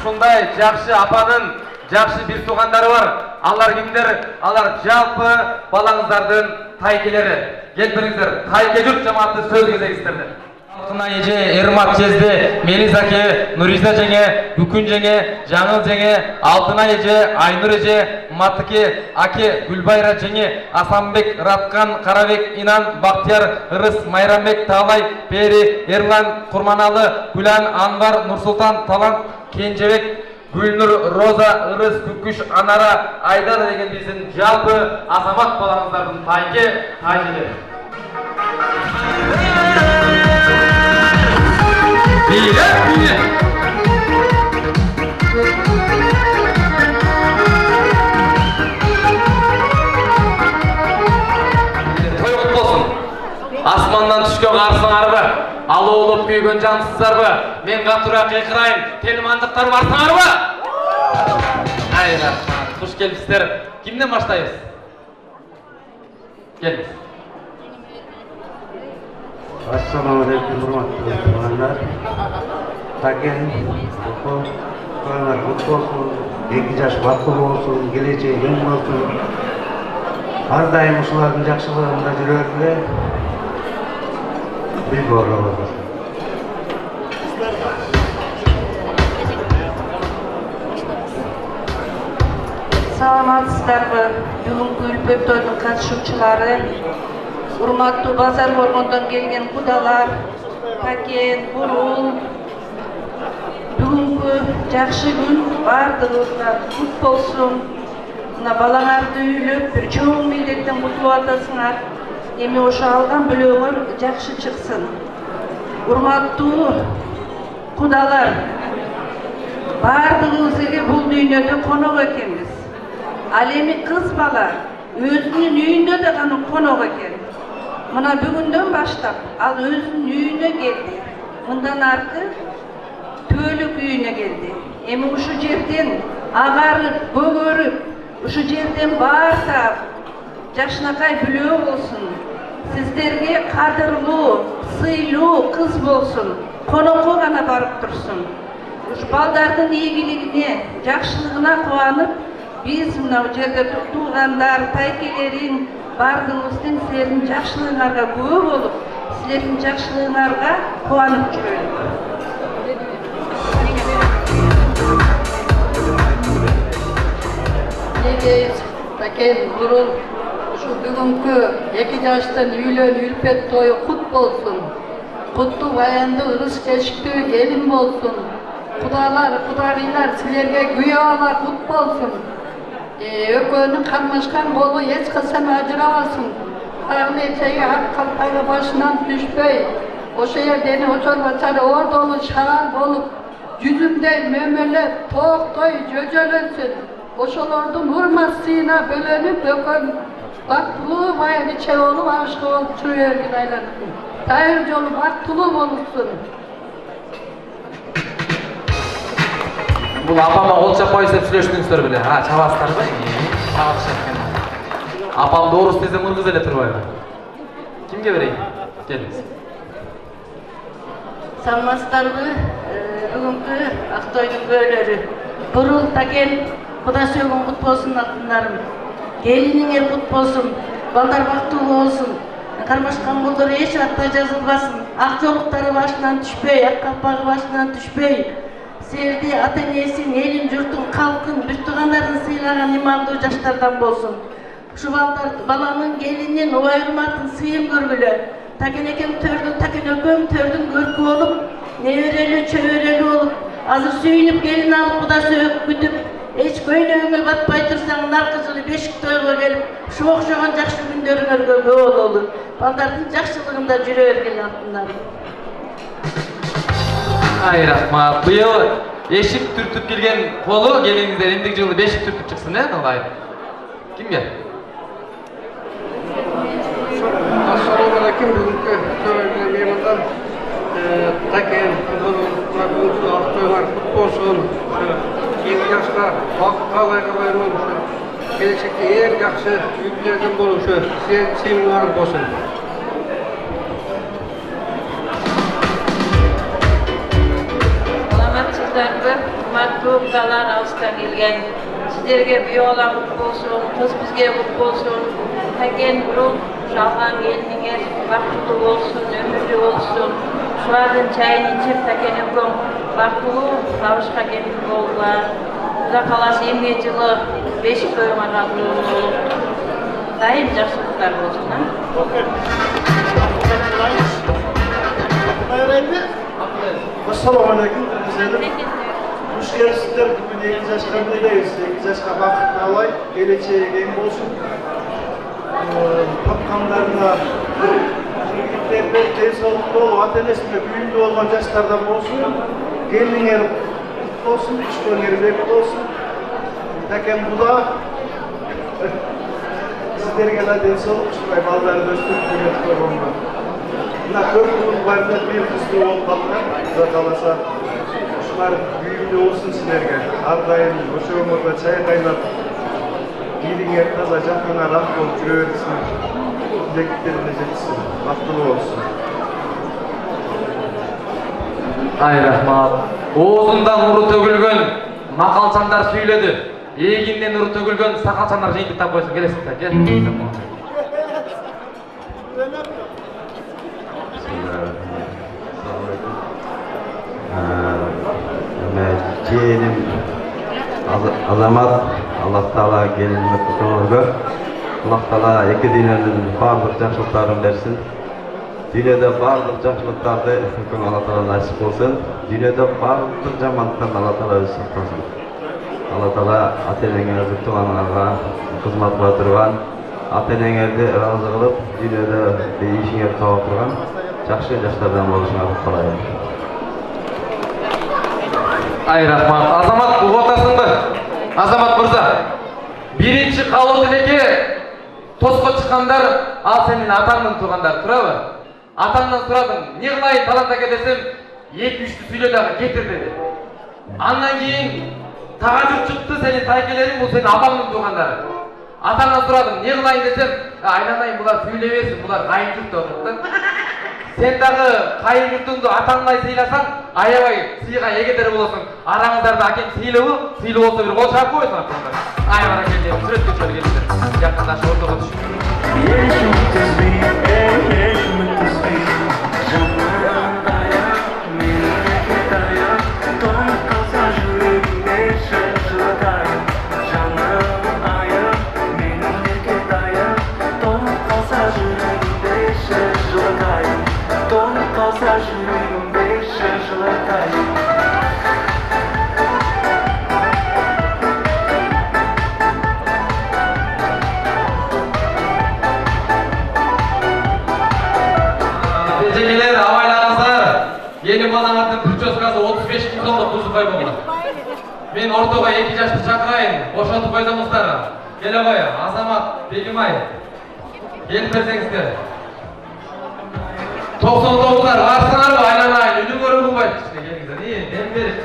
Ушундай жакшы апанын жакшы бир туугандары бар. Алар кимдер? Алар жалпы балаңыздардын тайкелери. Келбириңиздер, тайке жұрт жамааты сөз кезегиздерди. Алтына эже, Эрмат жезде, Мелис аке, Нуриза жеңе, Бүкүн жеңе, Жаңыл жеңе, Алтына эже, Айнур эже, Матыке аке, Гүлбайра жеңе, Асанбек, Раткан, Карабек, Инан, Бактияр, Ырыс, Майрамбек, Таалай, Пери, Эрлан, Курманалы, Гүлан, Анвар, Нурсултан, Талант, Кенжебек, Гүлнур, Роза, Ырыс, Күкүш, Анара, Айдар деген биздин жалпы азамат балаңыздардын тайкелери. Той құт болсын. Асманнан түшкен қарсыңарбы? Алаулып күйген жансыздарбы? Мен қатыра қиқырайын, телмандықтар барсыңарбы? Айра, құш келіпсіздер. Кімден баштайбыз? Келіңіз. Ассалаумағалейкум, құрметті туғандар. Такен, тойыңар құт болсын, 2 жаш бақытты болсын, келешегі оң болсын. Әрдайым осылардың жақсылығында жүрерле. Білгі орла болсын. Саламатсыздарбы? Бүгүнкү үлпек тойдун катышуучулары, урматтуу базар боргондон келген кудалар, Такен, Бурул. Бүгүнкү жакшы күн бардыгыбызга кут болсун. Мына балаңарды үйлөп, бир чоң милдеттен кутулуп атасыңар. Эми ошо алган бөлөңөр жакшы чыксын. Урматтуу кудалар, бардыгыбыз эле бул дүйнөдө конок экенбиз. Ал эми кыз бала өзүнүн үйүндө да гана конок экен. Мына бүгүндөн баштап ал өзүнүн үйүнө келди. Мындан аркы төлүк үйүнө келди. Эми ушу жерден агарып, бөгөрүп, ушу жерден баартап, жакшынакай бүлөө болсун. Сиздерге кадырлуу, сыйлуу кыз болсун. Конокко гана барып турсун. Ушу балдардын ийгилигине, жакшылыгына кубанып, биз мына жерде туугандар, тайкелериң бардыгыбыздын силердин жакшылыгыңарга күбө болуп, силердин жакшылыгыңарга кубанып жүрөлүк. Негейиз, Такен, Бурул, ушу бүгүнкү 2 жаштын үйлөн үлпет тою кут болсун. Куттуу баяндуу, ырыс чечиктүү келин болсун. Кудалар, кудагыйлар силерге күйөө кут болсун. Экөөнүн кармашкан колу эч качан ажырабасын. Ағнечеге ак калпайга башынан түшпөй, ошо жерден очорбачары ордолу шагал болуп, жүзүмдөй мөмөлөп, тооктой жөжөлөнсүн. Ошолордун урмат сыйына бөлөнүп, экөөн бактылуу баягыча болуп, ашык болуп жүрө бергин айланып. Дайыр жолу бактылуу болупсун. Бұл апама қол чаппайыз деп сүйлөштүңүздөр беле. Чабасыздарбы? Чабакчы экен. Апам доорус десем ыргыз эле турбайбы? Кимге берейин? Келиңиз. Саламатсыздарбы? Бүгүнкү Актойдун бөөлөрү. Бурул, Такен, Куда сөөгүн кут болсун алтындарым. Келиниңер кут болсун, балдар бактылуу болсун. Кармашкан колдор эч атта жазылбасын. Ак жолуктары башынан түшпөй, ак калпагы башынан түшпөй. Силерди ата-энесин, элин, журтун, калкын, бүт туугандарын сыйлаган имандуу жаштардан болсун. Ушу баланын келинин убай урматын сыйын көргүлө. Такен экем төрдүн, Такен экөөм төрдүн көркү болуп, неберелүү, чөбөрөлүү болуп, азыр сүйүнүп келин алып куда сөөгүп күтүп, эч көйнөгүңө батпай турсаң, наркы жылы бешик тойго келип, ушу окшогон жакшы күндөрүңөргө күбө бололу. Балдардын жакшылыгында жүрө бергиле алтындарым. Ай рахмат. Быйыл эшик түртүп келген колу келиңиздер эндиги жылы бешик түртүп чыксын, ылайык. Кимге? Ассалому алейкум, бүгүнкү тойга меймандар. Такен, бүгүнкү Актойлар кут болсун. 2 жашка бакытка ылайык болсун. Келечекте эң жакшы үйлөрдөн болушу, сыйымыңар болсун. Урматтуу кудалар, алыстан келген. Сиздерге бүйөө кут болсун, кыз бизге кут болсун. Такен, Бурул, Жалған келиниңер бактылуу болсун, өмүрлүү болсун. Ушулардын чайын ичип, Такен экөөң бактылуу табышка келип болдулар. Кудай кааласа эмне жылы бешик тоюңа катылуу болуп, дайым жакшылыктар болсун, Assalamu alaikum. Hoş geldinizler. Bugün 8 yaşta buradayız. 8 yaşta vakit alay. Geleceğe gen olsun. Bakkanlarına birlikte tez olup atelesinde büyüğünde olan yaşlardan olsun. Gelin yer olsun, içten yer bekli olsun. Taken bu da sizlerge de tez olup çıkmayı balları döstürüp kıymet koymanlar. Buna 4 yıl vardı bir kısmı olmakla da kalasa şunlar büyüğünde olsun sizlerge. Ardayın, hoş ömürde çay kaynat. Giydiğin taza жақына рахат болып жүре берсін. Тілектеріне жетсін. Бақтылы болсын. Ай рахмат. Оозундан нуру төгүлгөн макалчандар сүйлөдү. Эгинден нуру төгүлгөн сакалчандар жыйынтыктап койсун. Келесиңер, кел. Жиеним Азамат, Аллах Таала келинге көңүлгө, Аллах Таала эки дүйнөнүн бардык жакшылыктарын берсин. Дүйнөдө бардык жакшылыктарды көң Аллах Таала насип болсун. Дүйнөдө бардык жамандыктан Аллах Таала өзү сактасын. Аллах Таала ата-энеңерди тууганыңарга кызмат кыла турган, ата-энеңерди ыраазы кылып, дүйнөдө ишиңерди таба турган жакшы жаштардан болушуңарды каалайм. Ай рахмат. Азамат угуп атасыңбы? Азамат мырза, биринчи калуу тилекке тоско чыккандар, ал сенин атаңдын туугандары, туурабы? Атаңдан сурадым, эмне кылайын талант аке десем, 2-3 сүйлө дагы кетир деди. Андан кийин тагажып чыкты, сенин тайкелериң бул сенин апаңдын туугандары. Атаңдан сурадым, эмне кылайын десем, айланайын булар сүйлөбесин, булар кайын журт деп атат. Сен дагы кайын журтуңду атаңдай сыйласаң, аябай сыйга эгедер болосуң. Араңыздарда акем сыйлыбы, сыйлы болсо бир кол чаап койсуңар. Ай баракелде, сүрөткө чыгып келиңдер. Жакындашып ортого түшүп. Yeni Azamаттын прическасы 35 000 сомдук бузукай болду. Мен ортого 2 жашты чакырайын, бошотуп койсоңуздар. Келе кой, Азамат, Бегимай. Келип берсеңиздер. 99'lar барсыңарбы, айланайын, үнүң көрүп булбайт. Келиңиздер. Мен берип.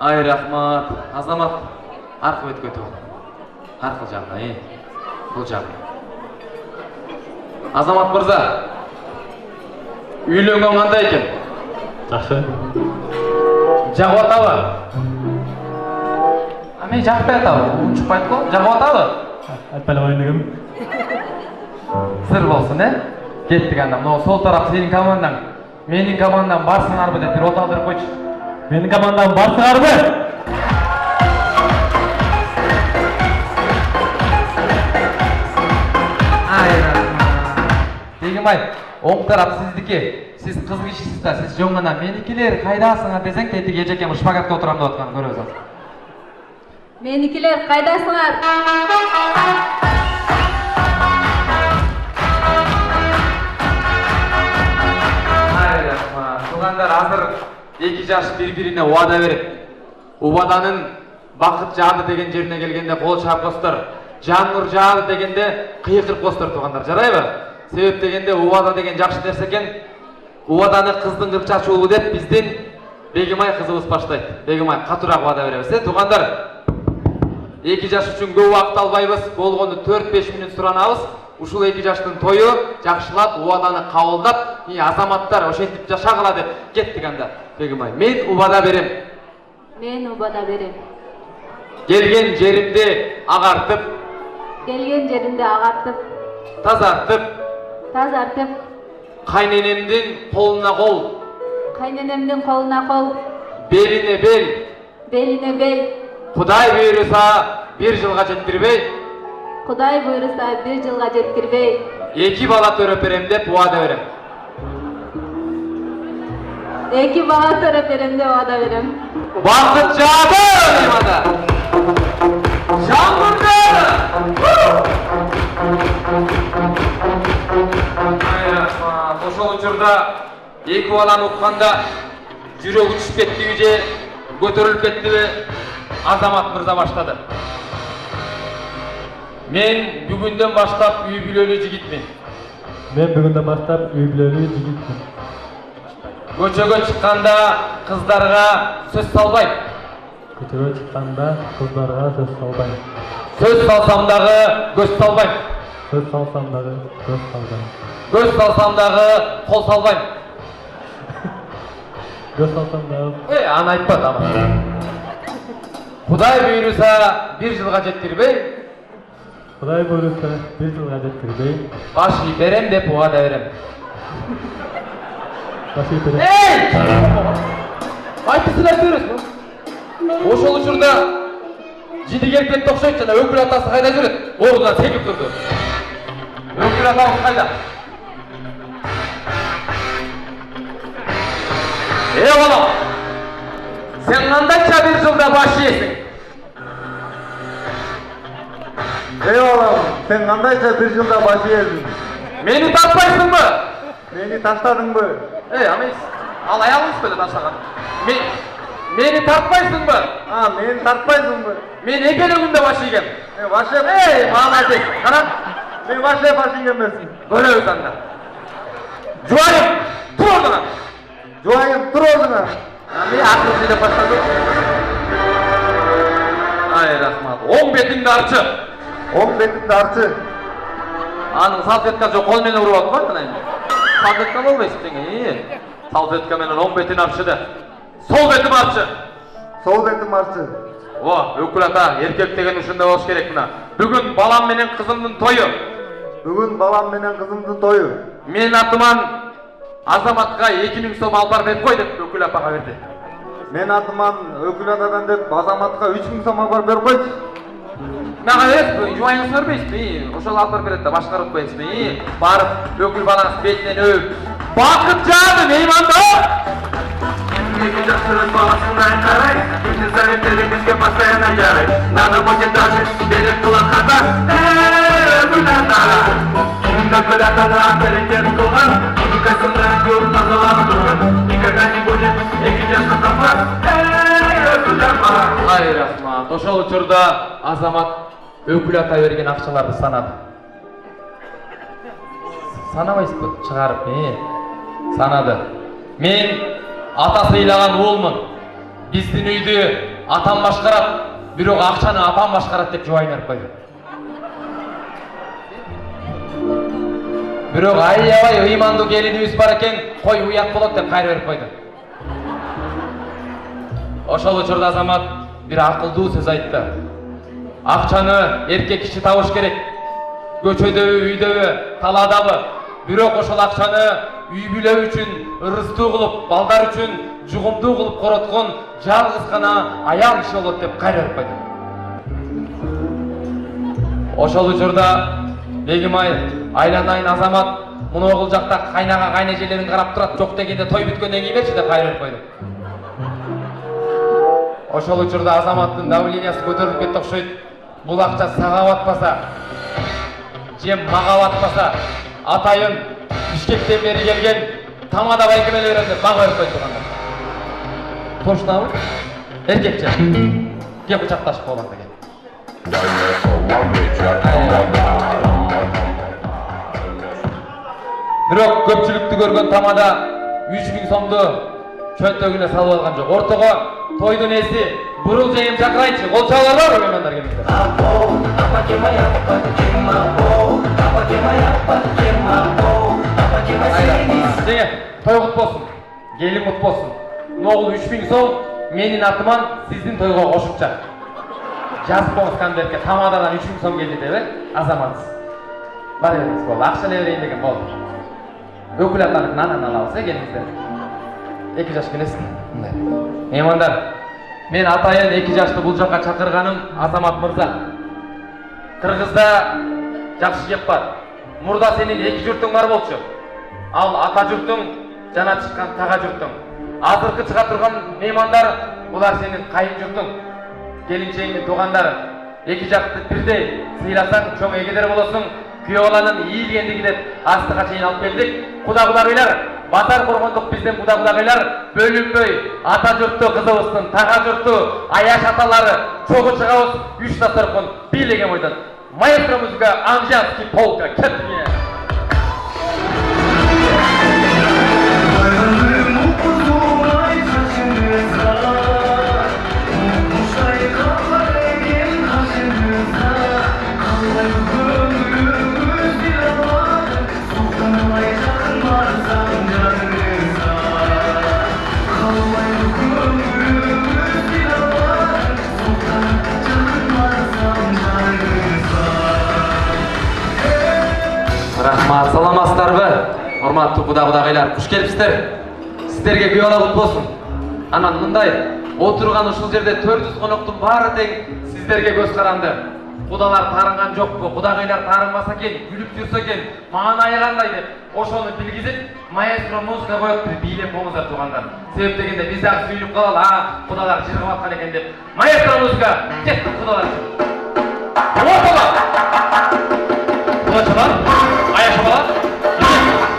Ай рахмат, Азамат, аркы өткөтү. Аркы жагына, бул жагы. Азамат мырза, үйлөнгөн кандай экен? Жакшы. Жагып атабы? Мен жакпай атабы, унчукпайт го, жагып атабы? Айтпай эле коеюн дегем. Сыр болсун, Кеттик анда, мына сол тарап сенин командаң, менин командам барсыңарбы деп бир от алдырып койчу. Менин командам барсыңарбы? Ай рахмат. Бегимай, оң тарап сиздики. Сиз кыз кишисиз да, сиз жөн гана меникилер кайдасыңар десең, тетиги эжекем шпагатка отурам деп атканын көрөбүз азыр. Меникилер кайдасыңар? Туугандар, азыр эки жаш бири-бирине убада берип, убаданын бакыт жаады деген жерине келгенде кол чапкостор, жаңыр жаады дегенде кыйкырып костор туугандар, жарайбы? Себеп дегенде убада деген жакшы нерсе экен. Убаданы кыздын кырчачуулу деп биздин Бегимай кызыбыз баштайт. Бегимай катуураак убада беребиз, туугандар. Эки жаш үчүн көп убакыт албайбыз, болгону 4-5 мүнөт суранабыз. Ушул эки жаштын тою жакшылап убаданы кабылдап, азаматтар ошентип жашагыла деп кеттик анда. Бегимай, мен убада берем. Мен убада берем. Келген жеримди агартып, тазартып, кайненемдин колуна кол, белине бел, Кудай буйруса 1 жылга жеткирбей, 2 бала төрөп берем деп убада берем. Бакыт жаады Римада. Жаңырды. Ошол учурда эки баланы укканда жүрөгү түшүп кеттиби же көтөрүлүп кеттиби Азамат мырза баштады. Мен бүгүндөн баштап үй бүлөлүү жигитмин. Көчөгө чыкканда кыздарга сөз салбайм. Сөз салсам дагы көз салбайм. Көз салсам дагы кол салбайм. Аны айтпа тамам. Кудай буйруса 1 жылга жеткирбей, баш ий берем деп убада берем. Айтты силер көрөсүң. Ошол учурда жидигер кетти окшойт жана өкүл атасы кайда жүрөт? Ордунан секип турду. Өкүл атабыз кайда? Балам, сен кандайча 1 жылда баш ийесиң? Балам, сен кандайча 1 жылда баш ийесиң? Мени тартпайсыңбы? Мени таштадыңбы? Ал аялыңыз беле таштаган. Мени тартпайсыңбы? Мени тартпайсыңбы? Мен экелегимде баш ийгем. Башеп. Молодец. Кара. Мен башеп баш ийгем эмесмин. Көрөбүз анда. Жуайым, тур ордуна. Мен акыл деп баштадым. Рахмат. Оң бетиңди арчы. Анын салфетка жок, кол менен уруп атып атына эми. Салфетка болбойсуң тең. Салфетка менен оң бетин арчыды. Сол бетим арчы. Өкүл ата, эркек деген ушундай болуш керек мына. Бүгүн балам менен кызымдын тою. Мен атыман Азаматка 2000 сом алып бар берип кой деп өкүл апага берди. Мен атыман өкүл атадан деп Азаматка 3000 сом алып бар берип койчу. Мага бересизби? Жубайыңыз көрбөйсүзбү? Ошол алып бар берет да башкарып коесузбу? Барып өкүл балаңыз бетинен өбүп, бакыт жаады мейманда. Эки жаштын баласына карай, бүтүн советтери бизге постоянно жарай. Надо будет даже берип кылат ката. Өкүл ата. Өкүл атаны авторитет кылган, музыкасында көп тазаланып турган. Никогда не будет эки жаштын капа. Өкүл ата. Рахмат. Ошол учурда Азамат өкүл ата берген акчаларды санады. Санабайсызбы? Чыгарып, санады. Мен атасы ыйлаган уулмун. Биздин үйдү атам башкарат, бирок акчаны апам башкарат деп жубайын берип койду. Бирок аябай ыймандуу келинибиз бар экен, кой уят болот деп кайры берип койду. Ошол учурда Азамат бир акылдуу сөз айтты. Акчаны эркек киши табыш керек. Көчөдөбү, үйдөбү, таладабы. Бирок ошол акчаны үй бүлө үчүн ырыстуу кылып, балдар үчүн жугумдуу кылып короткон жалгыз гана аял киши болот деп кайры берип койду. Ошол учурда Бегимай айланайын Азамат Мына оғыл жақта қайнаға қайнежелерін қарап тұрады, жоқ дегенде той бүткеннен кейін берші деп қайырып қойды. Ошол учурда Азаматтың давлениясы көтеріліп кетті окшойт. Бұл ақша саға батпаса, жем маға батпаса, атайын Бишкектен бері келген тамада байкемелерінде маға өріп қойды тұрғандар. Точно бу? Эркекче. Кеп құшақташып болған деген. Бирок көпчүлүктү көргөн тамада 3000 сомду чөнтөгүнө салып алган жок. Ортого тойдун эси бурул жайым чакырайынчы. Кол чабалар бар меймандар келиңиздер. Жеңе, той кут болсун. Келин кут болсун. Ногул 3000 сом менин атыман сиздин тойго кошумча. Жазып коңуз конвертке тамададан 3000 сом келди деп, Азаматсыз. Бар бериңиз болду. Акча берейин деген болду. Өкүл атаныкын анан алабыз, келиңиздер. 2 жаш келесиң. Мындай. Меймандар, мен атайын 2 жашты бул жакка чакырганым Азамат мырза. Кыргызда жакшы кеп бар. Мурда сенин 2 журтуң бар болчу. Ал ата журтуң жана чыккан тага журтуң. Азыркы чыга турган меймандар булар сенин кайын журтуң. Келинчегиңдин туугандары 2 жакты бирдей сыйласаң чоң эгедер болосуң. Күйөө баланын ийилгендиги деп астыга чейин алып келдик. Куда-кудагыйлар, батар коргондук биздин куда-кудагыйлар бөлүнбөй ата журтту кызыбыздын тага журтту аяш аталары чогуу чыгабыз 3 дасторкон бийлеген ойдон. Маэстро музыка Анжанский полка кеттиңе. Рахмат, саламатсыздарбы? Урматтуу куда-кудагыйлар, куш келипсиздер. Сиздерге күйөө бала кут болсун. Анан мындай, отурган ушул жерде 400 коноктун баары тең сиздерге көз каранды. Кудалар тарынган жокпу, кудагыйлар тарынгмаса экен, күлүп жүрсө экен, маған айгандай деп, ошону билгизип, маэстро музыка коюп бийлеп коңуздар туугандар. Себеп дегенде биз дагы сүйүнүп калалы, кудалар жыргап аткан экен деп. Маэстро музыка, кетти кудалар. Ортола! Куда чабар? Аяш чабар?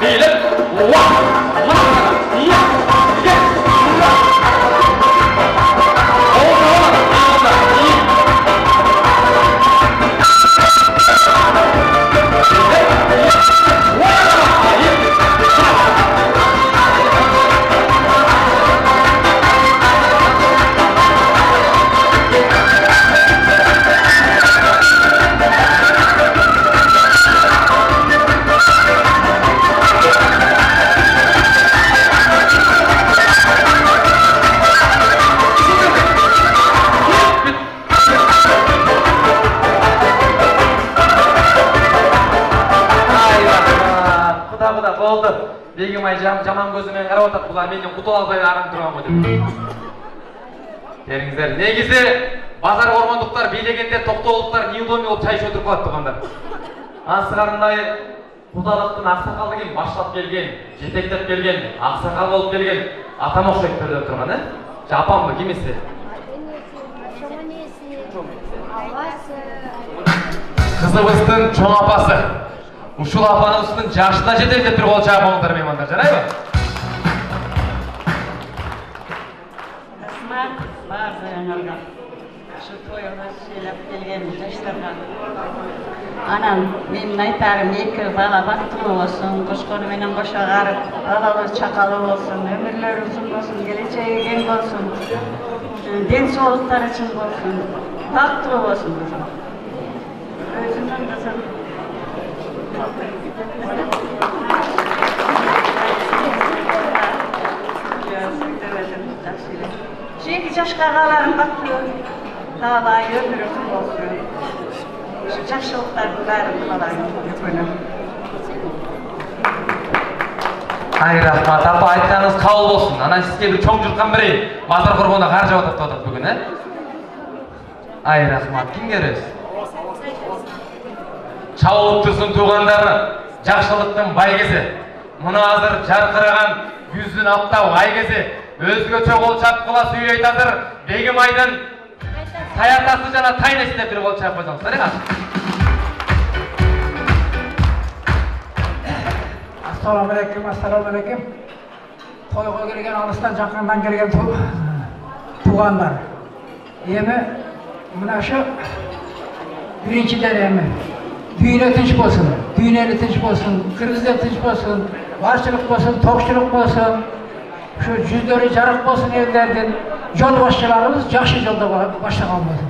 Бийлеп, уа! Бегимай жаман көзүмен карап атат, булар менден кутула албай арың турган го деп. Териңиздер, негизи базар ормондуктар бийлегенде токтоолуктар неудобный болуп чай өтүрүп калат тургандар. Ансыгарындай кудалыктын аксакалы ким? Баштап келген, жетектеп келген, аксакал болуп келген атам окшойт төрдөп турган, Апамбы, кимиси? Кызыбыздын чоң апасы. Ушул апаныбыздын жашына жетер деп бир кол чаап коңуздар меймандар, жарайбы? Рахмат баардыгыңарга. Ушу тойго сүйлөп келген жаштарга. Анан менин айтарым 2 бала бактылуу болсун, кошкону менен кошо карып, балалуу чакалуу болсун, өмүрлөрү узун болсун, келечеги кең болсун, ден соолуктары үчүн болсун, бактылуу болсун. Өзүнүн кызын 2 жашка каларым бактылуу, таалай өмүрү uzun болсун. Жакшылыктардын баарын каалайм. Ай рахмат, апа айтканыңыз кабыл болсун. Анан сизге бир чоң журткан берейин. Базар коргондо кар жаап атат бүгүн, Ай рахмат, кимге бересиз? Чабылып турсун туугандары. жакшылыктын бай кези. Мына азыр жаркыраган күздүн аптап ай кези. Өзгөчө кол чапкыла сүйөй тазыр Бегим айдын саятасы жана тайнеси деп бир кол чап койсоңуздар. Assalamu alaikum. Toyga kelgen alыстан жакындан келген тугандар. Эми мына şu birinchiden эми dünya tinch bolsun, dünyeli tinch bolsun, Kırgızlar tinch bolsun, barçılık bolsun, tokçuluk bolsun. Şu yüzleri jarık bolsun evlerden yol başçılarımız жақсы жолда başlagan bolsun.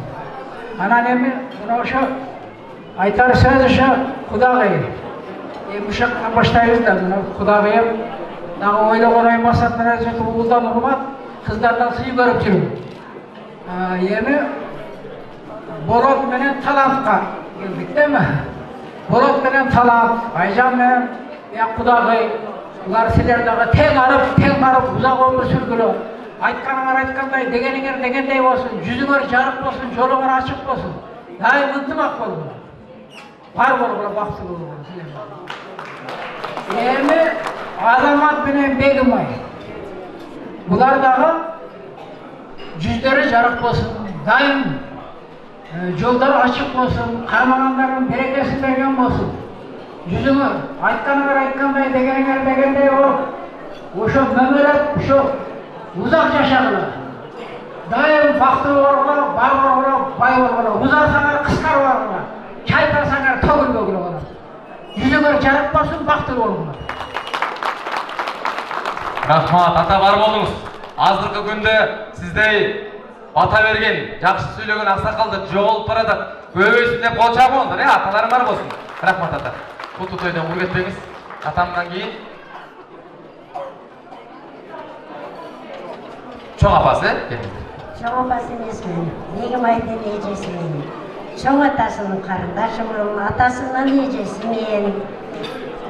Ana эми mına şu aytar söz şu Kudagay. Uşaktan başlayız da Kudagay'ım daha oylagan oy masatlara жетip улдан урмат, kızlardan suyu görüp жүрüm. Эми Bolot menen Talantqa geldik değil mi? Bolot menen Talant, Aycan menen Kudagay, ular sizlerdağı teң arıp uzak ömür sürgülü. Aytkanыңар aytkanday, degeniңер degендей bolsun, yüzüңөр жарык bolsun, жолуңар açık bolsun. Daim ынтымак болгула. Бар болгула, бактылуу болгула силерге. Эми Azamat menen Begim ay. Bular dağı yüzleri жарык bolsun, daim жолдары açık болсын, қармағандардың берекесі берген болсын. Жүзіңі айтқаныңар айтқандай, дегеніңер дегендей болып, ошо мөмөлөп, ошо ұзақ жашағыла. Дайым бақтылы орғыла, бар орғыла, бай орғыла, ұзарсаңар қысқар орғыла, чайтасаңар төгіл бөгіл орғыла. Жүзіңер жарық болсын, бақтылы орғыла. Рахмат, ата бар болыңыз. Азыркы күндө сиздей бата берген, жақсы сөйлеген ақсақалды жоғалып барады. Көбейсін деп қол чабыңыздар, аталарым бар болсын. Рахмат ата. Құтты тойдан құр кетпеңіз. Атамдан кейін чоң апасы келіңіздер. Чоң апасы емесмін, Бегим айдың ежесімін. Чоң атасының қарындашымын, атасының ежесімін.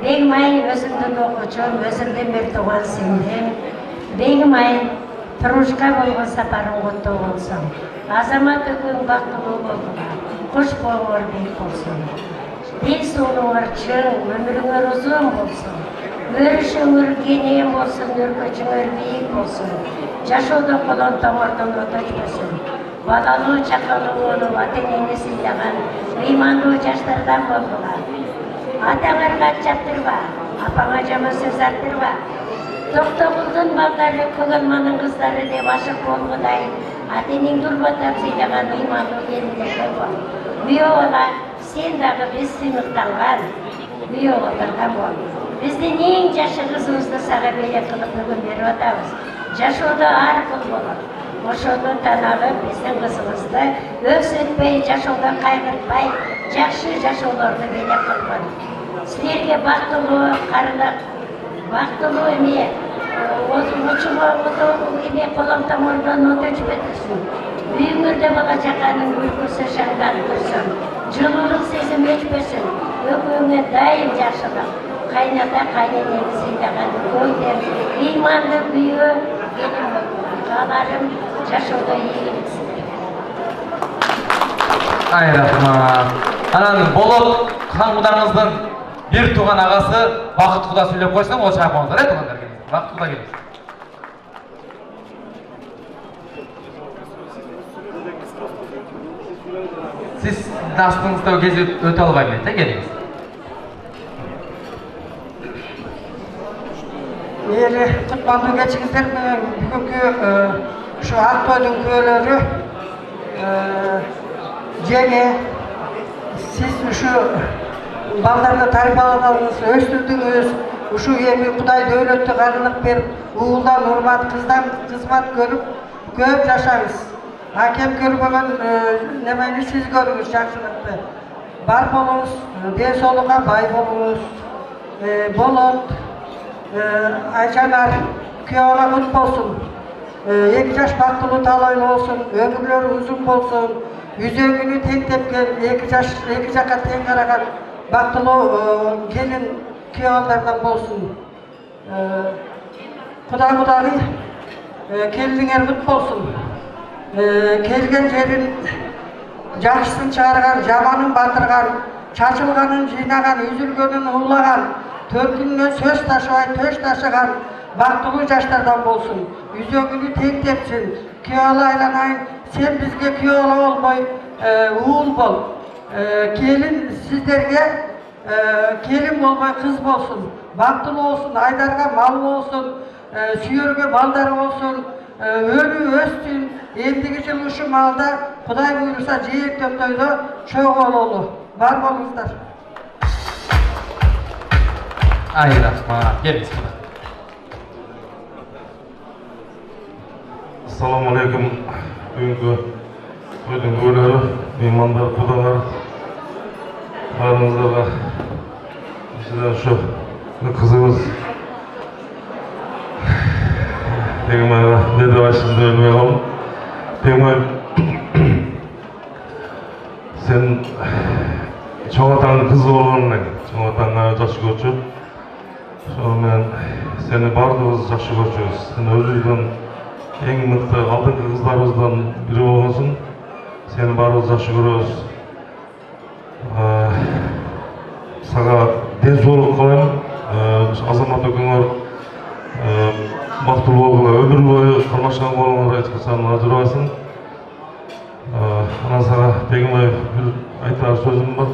Бегим ай өзімдің оқучым, өзімдің бір туған сіңлім. Бегим ай тұрмышқа болған сапарың құтты болсын. Азамат үкің бақтылы болғыла, құш болғыр бейт болсын. Дей соңыңыр чың, өміріңір ұзын болсын. Өрішіңір кенен болсын, үркөчіңір бейік болсын. Жашоуда қолын тамырдан өтөчпөсін. Балалы чақалы олу ата-энени сыйлаған, ыймандуу жаштардан болғыла. Атаңарға чаптырба, апаңа жаман сөз арттырба. Тоқтоғылдың балдары көгалманың қыздары деп ашық болғыдай, ата-энең дұрбатап сыйлаған ыймандуу келіндерге бол. Бүйоғыла, сен дағы біз сыйлықтанған, бүйоғылдырған бол. Біздің ең жашы қызымызды саға белек қылып бүгін беріп атамыз. Жашоуда арқыл болып, ошоны танағып біздің қызымызды өксетпей, жашоуда қайғыртпай, жақсы жашоуларды белек қылған. Сілерге бақтылы, қарылық, бақтылы еме, ұчыға еме қолым тамырдан өтөч бетірсін. Үйіңірде бала жақаның үлкісі шаңдан тұрсын. Жылылық сезім өчпесін, өкіңе дайым жақшылық. Қайната қайненені сыйлаған көйдер, иманды бүйі, елім қаларым жашоуда егіліксін. Ай рахмат. Анан Болот ханымдарыңыздың bir туған ағасы Бақыт Құда сөйлеп қойсаң, ол шақырыңыздар, туғандар келіңіздер. Бақыт Құда келіңіздер. Siz астыңызда кезі өте албаймын, келіңіз. Мейлі, құтпанды кечіңіздер бүгінгі şu Ақтойдың көйлері және siz şu балдарды тарбиялағаныңыз, өстірдіңіз, şu еми Құдай дөйлетті қарылық беріп, уылдан урмат, қыздан қызмат көріп, көп жашаңыз. Акем көрбөгөн немени сиз көрүңүз жакшылыкты. Бар болуңуз, денсаулыкка бай болуңуз. Болот, Айчанар, күйөөңө кут болсун. 2 жаш бактылуу талайлуу болсун, өмүрлөрү узун болсун. Үзөңүнү тең тепкен, 2 жакка тең караган бактылуу келин күйөөңөрдөн болсун. Кудай келиңер кут болсун. Келген жерин жақшысын чыгарган, жаманын батырган, чачылганын жыйнаган, үзүлгөнүн уулаган, төркүнүнө сөз ташыбай төш ташыган бактылуу жаштардан болсун. Үзөгүнү тең тепсин. Күйөөлө айланайын, сен бизге күйөөлө болбой уул бол. Келин сиздерге келин болбой кыз болсун. Бактылуу болсун, Айдарга мал болсун, сүйөргө балдары болсун, өнү өссүн. Эндиги жыл ушу малда Кудай буйруса жээк төктөйдө чогуу бололу. Бар болуңуздар. Ай рахмат. Келиңиз. Assalamu alaikum. Бүгінгі тойдың куәлері, меймандар, құдалар, барыңыздарға шу қызымыз Пегімайға не деп айтшымды өлмей қалым. Пегімай, сен чоңатаңның қызы болғанның, чоңатаңға жақсы көрші. Сонымен сені бардығыз жақсы көршіңіз. Сен өзіңізден ең мықты алдыңғы қыздарымыздан бірі болғансың. Сені барлығы жақсы көреміз. Саға денсаулық қалаймын. Азамат өкіңер бақыттылы болғылар, өмір бойы қармашқан болғылар айтқасан ажырабайсың. Ана саға Пегімай бір айтар сөзім бар.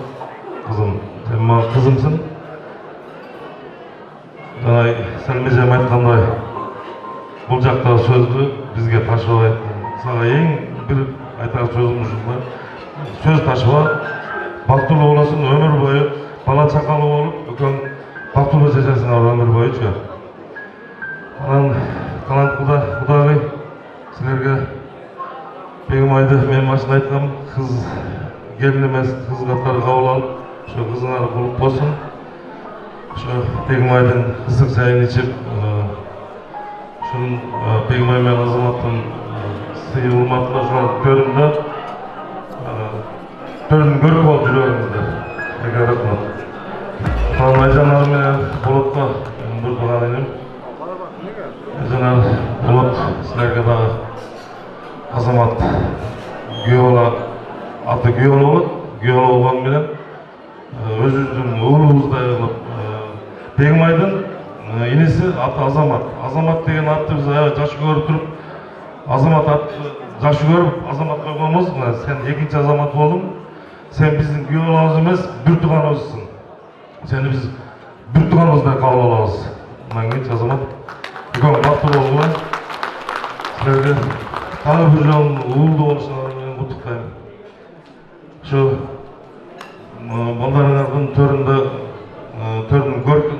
Қызым, сен маған қызымсың. Жаңа Сәлмежем айтқандай, бұл жақта сөзді бізге ташып айттың. Саға ең бір айтар сөзім үшін сөз ташып бақтылы боласың, өмір бойы бала чақалы болып, өкөн бақтылы жашасың өмір бойы ше. Анан талант құдағи сілерге Пегімайды мен машын айтқам, қыз келін емес, қыз қаттары қабыл алып, şu қызыңар болып болсын. Şu Пегімайдың ыстық сайын ішіп, шын Пегімай мен азаматтың сыйылматына шуан көрімді, төрін көріп болып жүреріңіздер. Егер рахмат. Айжанар мен Болотқа бір туған енем. Айжанар, Болот, сілерге дағы азамат күйеуі аты күйеуі болады. Күйеуі болған менен өзіміздің ұлымыздай қылып Пегімайдың енесі аты Азамат. Азамат деген атты біз жашы көріп тұрып, Азамат атты жашы көріп, Азамат қойғанымыз, сен екінші Азамат болдың. Сен біздің күйеуіміз емес, бір туғанымызсың. Сені біз бір туғанымыздай қабыл аламыз. Мұнан кейін Азамат үлкен бақытты болуға, сіздерге тағы бір жолын ұлды болышына мен құттықтаймын. Şu балдарыңыздың төрінің көркі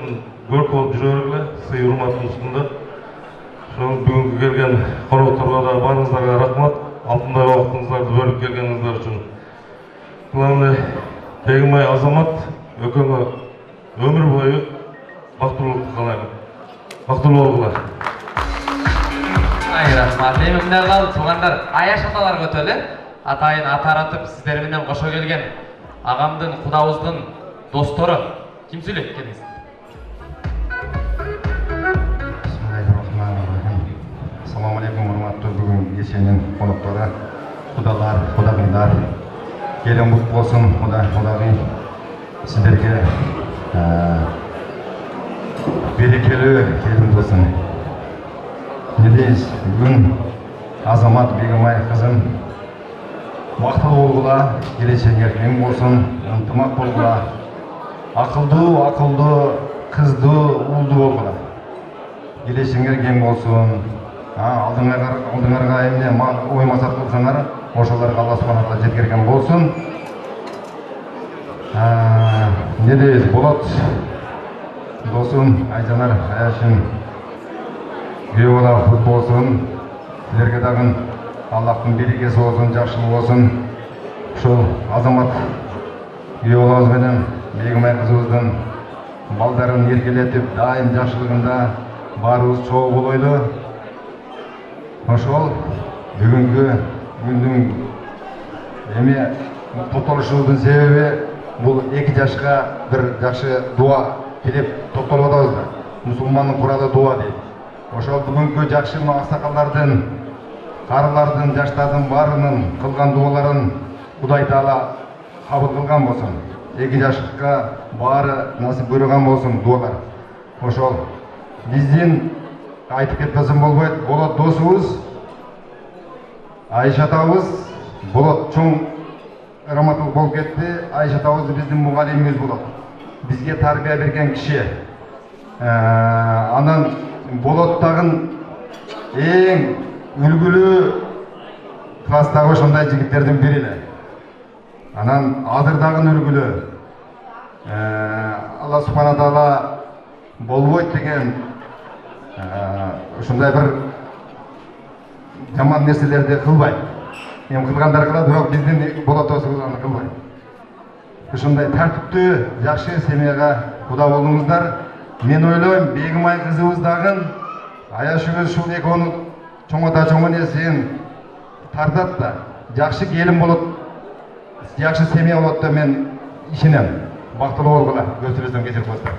болып жүрерілі, сый ұрматтың үстінде. Бүгінгі келген қонақтарға да барыңыздарға рахмат, алтындай уақытыңыздарды бөліп келгеніңіздер үшін. Главный, Пегімай азамат өкіңі өмір бойы бақтылылықты қалаймын. Бақтылы болғылар. Ай рахмат. Емімдер қалды туғандар, аяш аталар көтелі. Атайын атаратып сіздерменен қошо келген ағамдың, құдауыздың достары. Кім сөйлеп келіңіз? Ассаламу алейкум, урматтуу бүгүн кеченин коноктору, кудалар, кудагыйлар. Келин кут болсун, кудагый. Сиздерге берекелүү келин болсун. Не дейсиз? Бүгүн Азамат Пегімай кызым бактылуу болгула, келечегиңер кең болсун, ынтымак болгула, акылдуу, кыздуу, уулдуу болгула. Келечегиңер кең болсун. Алдыңарга эмне ой максат кылсаңар, ошолорго Алла субхана тағала жеткирген болсун. Не дейсиз? Болот досум, Айжанар, Аяшым, күйөө бала кут болсун. Силерге дагы Аллахтың берекеси болсын, жакшылыгы болсын. Ушул Азамат күйөө балабыз менен Пегімай кызыбыздын балдарын эркелетип, дайым жакшылыгында баарыбыз чогуу болойлу. Ошол бүгүнкү күндүн эме топтолушубуздун себеби бул 2 жашка бир жакшы дуа тилеп топтолуп атабыз да. Мусулмандын куралы дуа дейт. Ошол бүгүнкү жакшы аксакалдардын, карылардын, жаштардын баарынын кылган дуаларын Кудай Таала кабыл кылган болсун. 2 жашқа бары насip бұйырған болсын дуалар. Ошол биздин айтып кетпесем болбойт, Болот досубуз, Айша атабыз, Болот чоң раматылык болуп кетти. Айша атабыз биздин мугалимибиз болот. Бизге тарбия берген киши. Анан Болоттагын эң үлгүлүү класстагы ошондой жигиттердин бири эле. Анан Адырдагын үлгүлүү. Алла субхана таала болбойт деген ушундай бир жаман нерселерди кылбайт. Эми кылгандар кылат, бирок биздин Болот досубуз аны кылбайт. Ушундай тартиптүү, жакшы семьяга куда болдуңуздар. Мен ойлойм, Бегимай кызыбыз дагы аяшыбыз ушул экөөнү чоң нерсен тартат да, жакшы келин болот, жакшы семья болот да мен ишенем. Бактылуу болгула, көзүлөсөм кечирип коесуздар.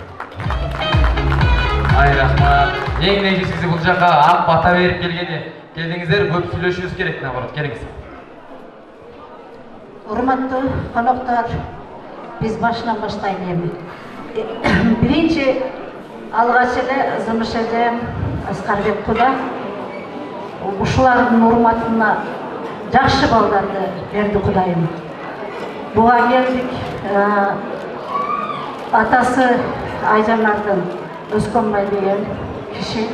Ай рахмат. Эң негизгиси бул жака ак бата берип келдиңиздер, көп сүйлөшүүбүз керек, наоборот, келиңиз. Урматтуу коноктор, биз башынан баштайлы. Биринчи алгач эле Зымыш эжем, Аскарбек куда ушулардын урматына жакшы балдарды берди Кудайым. Буга келдик. Атасы Айжанардын Өскөнбай деген киши.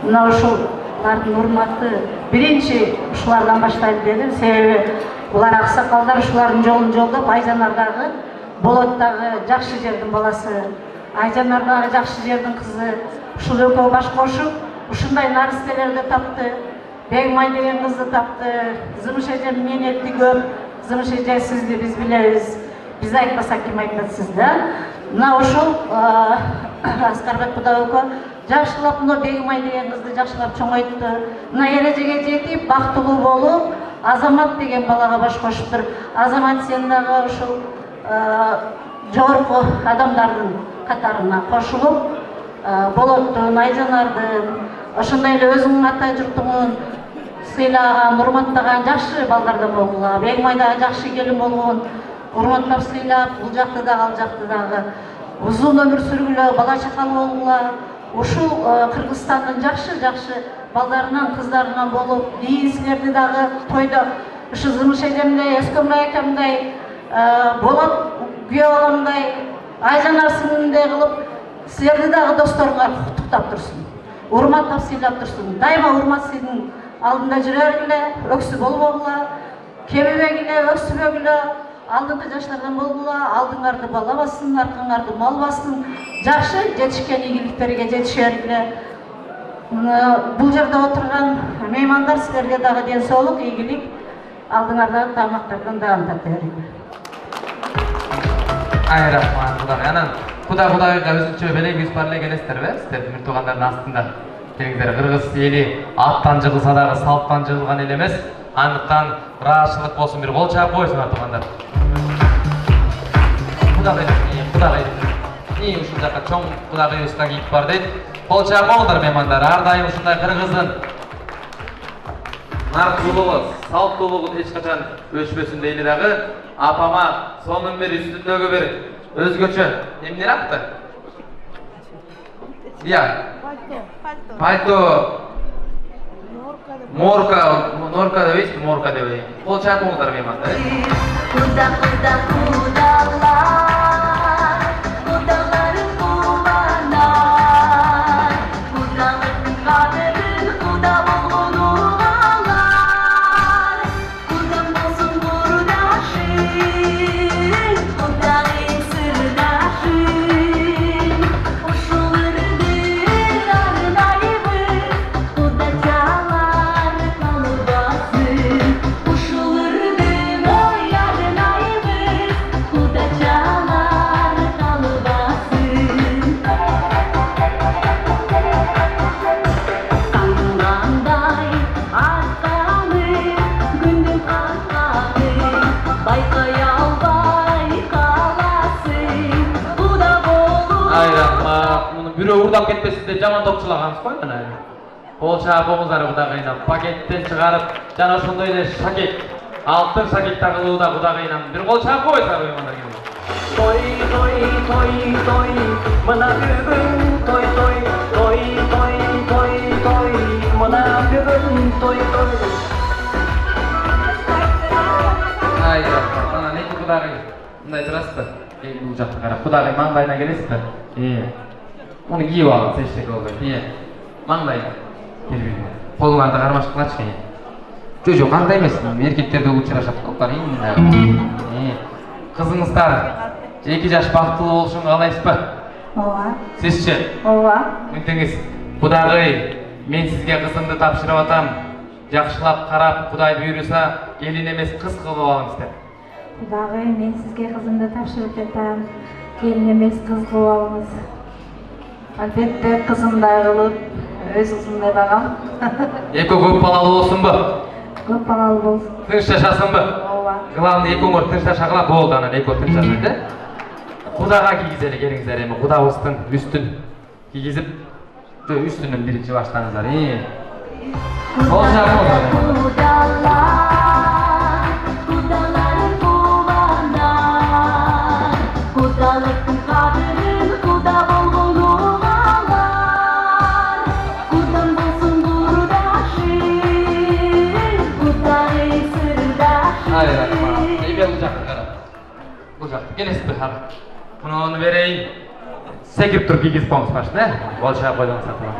Мына ушулардын урматы биринчи ушулардан баштайлы дедим. Себеби булар аксакалдар ушулардын жолун жолдоп, Айжанардагы Болоттагы жакшы жердин баласы, Айжанардагы жакшы жердин кызы, ушул экөө баш кошуп, ушундай наристелерди тапты. Бегимай деген кызды тапты. Зымыш эжем менетти көп. Зымыш эже сизди биз билебиз. Биз айтпасак ким айтат сизди? Мына ошол Аскарбек куда экөө жакшылап, мына Бегимай деген кызды жакшылап чоңойтты. Мына эрежеге жетип, бактылуу болуп, Азамат деген балага баш кошуптур. Азамат сен дагы ушул жогорку адамдардын катарына кошулуп, Болоттун, Айжанардын, ошондой эле өзүңүн ата журтуңун сыйлаган, урматтаган жакшы балдардан болгула. Бегимай дагы жакшы келин болгон, урматтап сыйлап, бул жакты дагы, ал жакты дагы узун өмүр сүргүлө, бала чакал болгула. Ушул Кыргызстандын жакшы балдарынан, кыздарынан болуп, ийисилерди дагы тойдо ушу Зымыш эжемдей, Өскөнбай акамдай, Болот күйөө баламдай, Айжанар сиңдимдей кылып, силерди дагы досторуңар куттуктап турсун. Урматтап сыйлап турсун. Дайыма урмат сиздин алдында жүрө бергиле, өксү болбогула, кебебегиле, өксүбөгүлө, алдыңкы жаштардан болгула, алдыңарды бала бассын, аркаңарды мал бассын, жакшы жетишкен ийгиликтерге жетише бергиле. Бул жерде отурган меймандар силерге дагы ден соолук, ийгилик, алдыңардагы тамактардан дагы тарта бергиле. Ай рахмат, Кудагай. Анан Кудагайга өзүнчө белегибиз бар эле келесиздерби? Сиздердин мир туугандардын астында. Келиңиздер, Кыргыз эли аттан жыгылса дагы салттан жыгылган эл эмес. Андыктан ыраазычылык болсун, бир кол чаап коесуңар туугандар. Кудагай. Ушул жака чоң Кудагайыбыз да кийип бар дейт. Кол чаап коңуздар меймандар. Ар дайым ушундай Кыргыздын наркулугу, салттуулугу эч качан өчпөсүн дейли дагы. Апама сонун бир үстүндөгү бир өзгөчө эмне атты? Пальто. Норка дебейсизби? Морка дебей. Кол чаап коңуздар меймандар. Бирөө урдап кетпесизде жаман топчулагансыз го мына. Кол чаап коңуздар Кудагайнан пакеттен чыгарып, жана ошондой эле шакет, алтын шакет тагылууда Кудагайнан бир кол чаап койсуздар меймандар келип. Toy toy toy toy Mına bugün toy toy Toy toy toy toy Mına bugün toy toy Ay rahmat, ana ne Kudag'y? Bunday turasizmi? Bu жаққа qarab, Kudag'y manglayına kelesizmi? Onu kiyip alın, seçtik oldu. Manglayına. Kelbeydi. Қолыңарды қармашып қылачы. Жоқ, қандай емес. Еркектерде ұшырашады қолдар. Қызыңыздар 2 жаш бақыттылы болушун қалайсыз ба? Ооба. Сізше? Ооба. Мүнтеңіз, Кудаг'y, мен сізге қызымды тапшырып атам. Жақшылап қарап, Құдай бұйырса, келін емес қыз қылып алыңыздар. Кудаг'y, мен сізге қызымды тапшырып атам. Келін емес қыз қылып алыңыз. Албетте қызымдай қылып, өз қызымдай бағам. Көп балалы болсын ба? Көп балалы болсын. Тыныш жашасын ба? Ооба. Главный өңір тыныш жашағыла болды, анан тыныш жашайды. Құдаға кигізелі келіңіздер, Құдағыздың үстін кигізіп, үстінен бірінші баштаңыздар. Ол жағын олар. Kudalar kuvanar Kudalıktın kadrin kuda bolgulu ağlar Kudan bolsun durdaşın Kudag'y sırdaşın Hayır, rahmat. Bu жаққа қарап. Bu жаққа келесіз бе? Bunu vereyim. Sekip dur kigizip koңыз башын, Ол шай қойдан сатыла.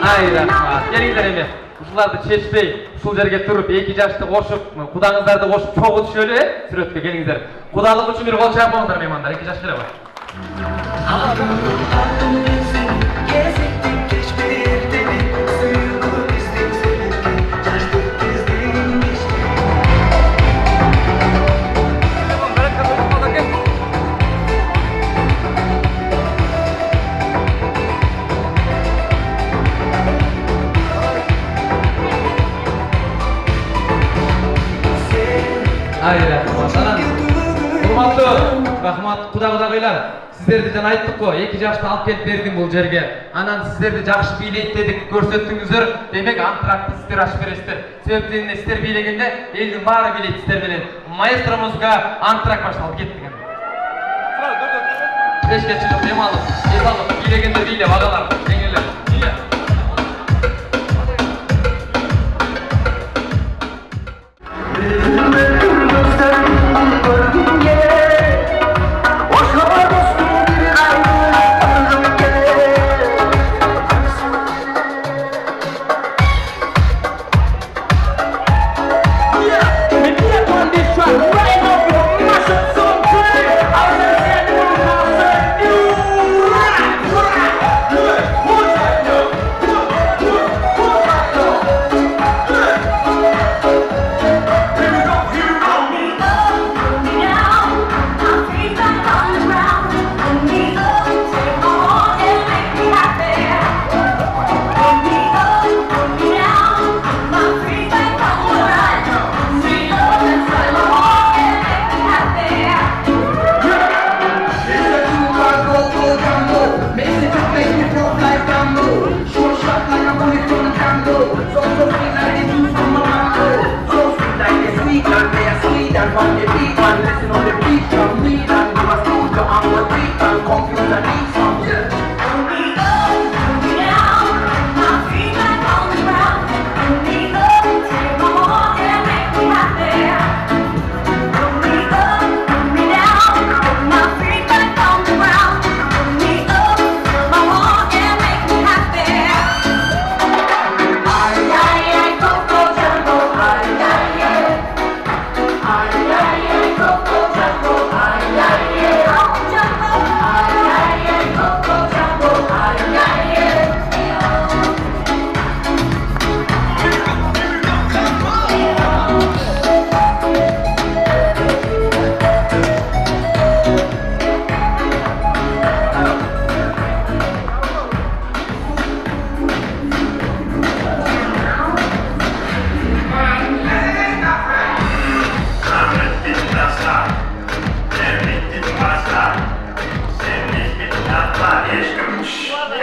Ay rahmat, gelingler eме. Ушуларды чечпей, ушул жерге туруп, 2 жашты кошуп, Кудаңыздарды кошуп чогуу түшөлү, сүрөткө келиңиздер. Кудалык үчүн бир кол чаап коңуздар меймандар, 2 жаш келе бар. Ay rahmat, anam. Урматтуу, рахмат, Кудаг'ylар. Сиздерди жана айттык го, 2 жашты алып келип бердим бул жерге. Анан сиздерди жакшы бийлейт дедик, көрсөттүңүздөр. Демек антрактты сиздер ачып бересиздер. Себеби сиздер бийлегенде элдин баары бийлейт сиздер менен. Маэстромузга антракт башталып кетти. Эшке чыгып дем алып, эс алып, бийлегенде бийлеп агалар, жеңелер.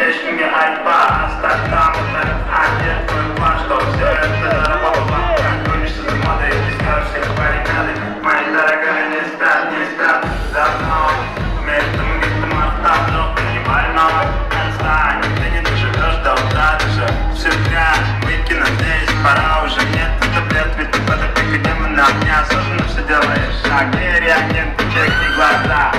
Ешкімге айтпа, астарттамын, әдет қойма, что все Пора уже, нет таблет, ведь ты подопека демона. Неосознанно все делаешь шаг, не реагент, чекни глаза.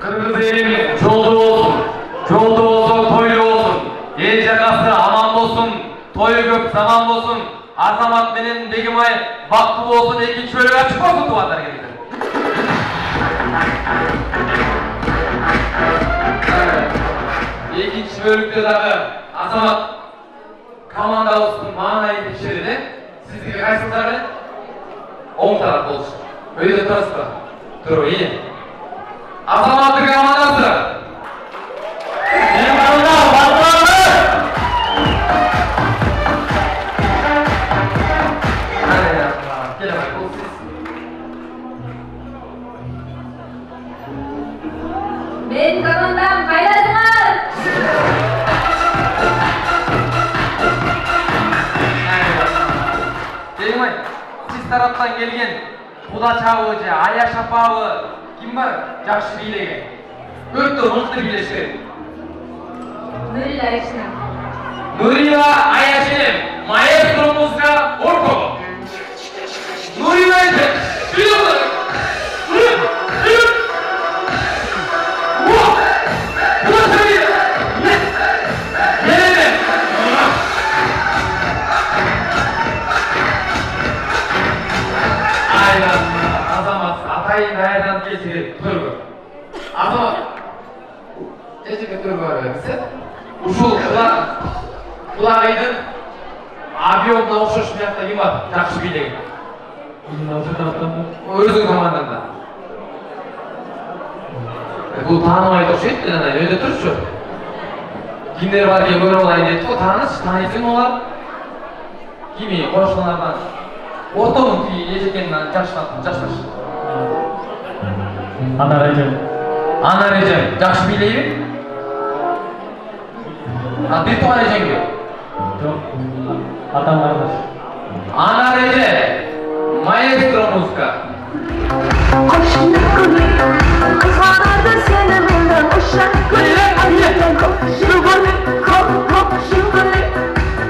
Kırgız elin joldu olsun, joldu olsun, toylu olsun. El jakası aman olsun, toyu köp zaman olsun. Azamat menen Begimay baktı olsun, ekinci bölüge açık olsun tuğanlar geldi. İkinci bölükte dağı Azamat komanda olsun, manayı tekşirdi. Sizge kaysızları oң taraf olsun. Öyle turasız mı? Turu iyi. Azamat'ın komandası. Benim komanda Batmanlı. Hadi ya. Gel bak bu siz. Benim komandam kaydasınlar. Begimay, siz taraftan gelgen Kuda Çavıcı, Aya Şapavı kim var? Жақсы билеген. Өтті мықты билешкен. Нурила Айшина. Нурила Аяшин, маэстромузга Оркова. Нурила Айшин, сүйдіңдер. Azamat, atayın ayardan kesirip turgu. Azamat, keçeke turgu var öylese. Ушул Кулагайдын авионуна окшош биякта ким бар? Жакшы бийлеген. Өзүң командаңда. Бул тааныбай окшойт, анан өйдө турчу. Kimler var diye görüp olayın dedi. O tanıysın olar. Kimi qoşqonlardan ortaның тиги ежекеннен жашташ. Анар эжем. Анар эжем жакшы бийлейби? Бир тууган эжеңби? Жок. Атам кардаш. Анар эже маэстро музыка. Kızardı seni benden uşak gülü Ayeten kok şugülü Kok şugülü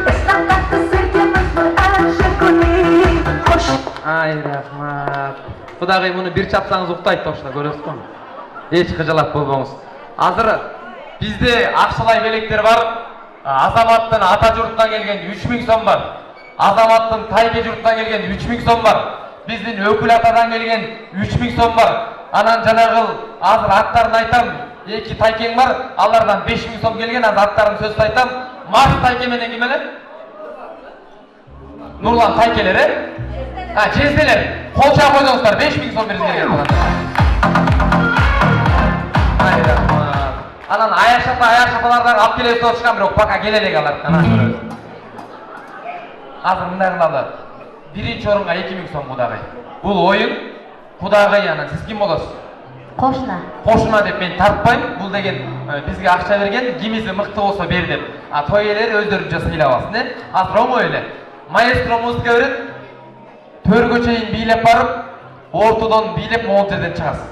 Esnafta sevgimiz var aşık gülü Hoş Ay rahmat. Kudagay bunu bir çapsanız uktaydı toşuna görüyorsunuz mu? Hiç kıcalap bolboңуз. Azır bizde Akşalay belekleri var. Azamattın ata jurttan gelgen 3000 so'm var. Azamattın Tayke jurttan gelgen 3000 so'm var. Биздин өкүл атадан келген 3000 сом бар. Анан жанагыл азыр аттарын айтам. 2 тайкең бар. Алардан 5000 сом келген. Азыр аттарын сөз айтам. Марс тайке менен ким эле? Нурлан тайкелер, жезделер. Кол чаап койдуңуздар. 5000 сом берип келген балдар. Анан аяшапалардан алып келе сотушкан, бирок пока келе элек алар. Азыр мындай кылалы. Birinci orunga 2000 so'm Kudagay. Bul oyun Kudagay ana. Siz kim bolasiz? Qo'shna. Qo'shna deb men tartpayм. Bul degen bizga akça bergen, kimisi mıқты bolsa ber deb. Toy eler özdөрүнчө сыйлабасын, ne? Astromo öyle. Maestro muzika öğret. Төргө чейин бийлеп барып, ортодон бийлеп могул жерден чыгасыз.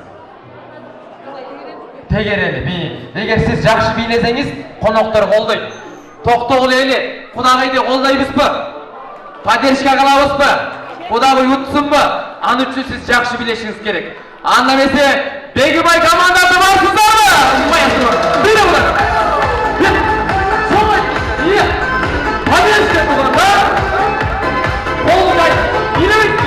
Тегерени би. Эгер siz жакшы бийлесеңиз, коноктор колдойт. Токтогул эли, Kudagayды колдойбузбу? Поддержка кылабызбы? Кудагай утсунбу? Аны үчүн сиз жакшы билишиңиз керек. Анда эмесе Бегибай командасы барсыздарбы? Бери булар. Солай. Поддержка кылганда колдай. Билебейт.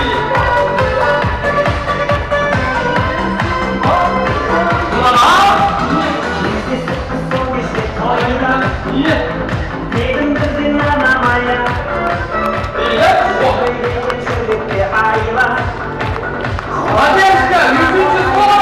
Поддержка! Любите слово!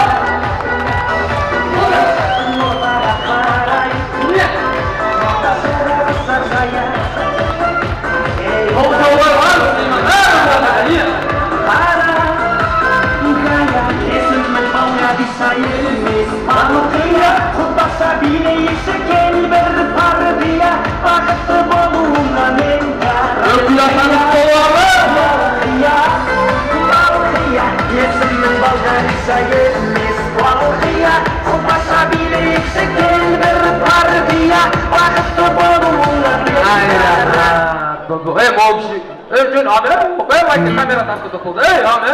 Камера тартып токтолду. Аме.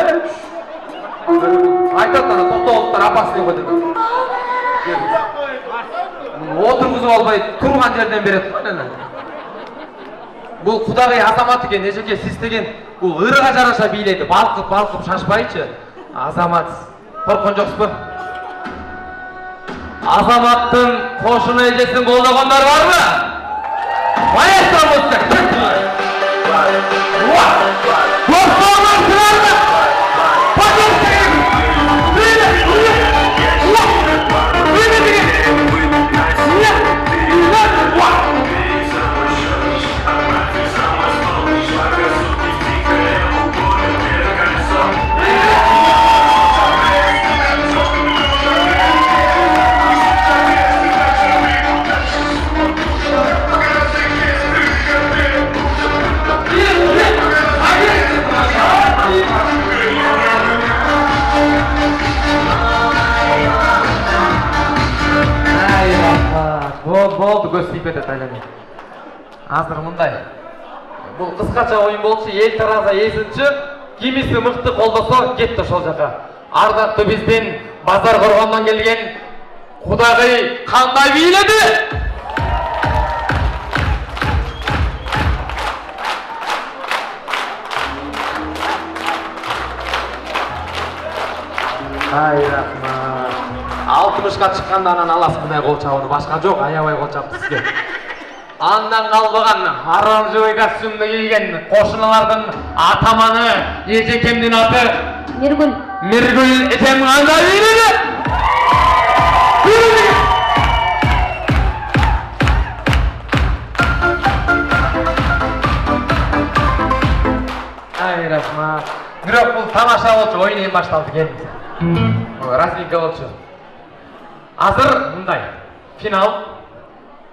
Айтат ана токтолуптар апасы деп атат. Отургузуп албай турган жерден берет. Бул Кудагай Азамат экен, эжеке сиз деген бул ырга жараша бийледи. Балкып шашпайчы. Азамат корккон жоксузбу? Азаматтын кошуна эжесин колдогондар барбы? Маэстро музыка. Болду көз тийип кетет айланып. Азыр мындай. Бул кыскача оюн болчу, эл тараза эсинчи, кимиси мыкты колдосо кетти ошол жака. Ардактуу биздин Базар Коргондон келген Кудагай кандай бийледи? Ай рахмат. 60га чыкканда анан аласыз мындай кол чабууну, башка жок, аябай кол чапты сизге. Андан калбаган оранжевый костюмду кийген кошуналардын атаманы эжекемдин аты Миргүл. Миргүл эжем кандай бийледи? ойын эми башталды, келиңиз. Разминка болчу. Азыр мындай. Финал.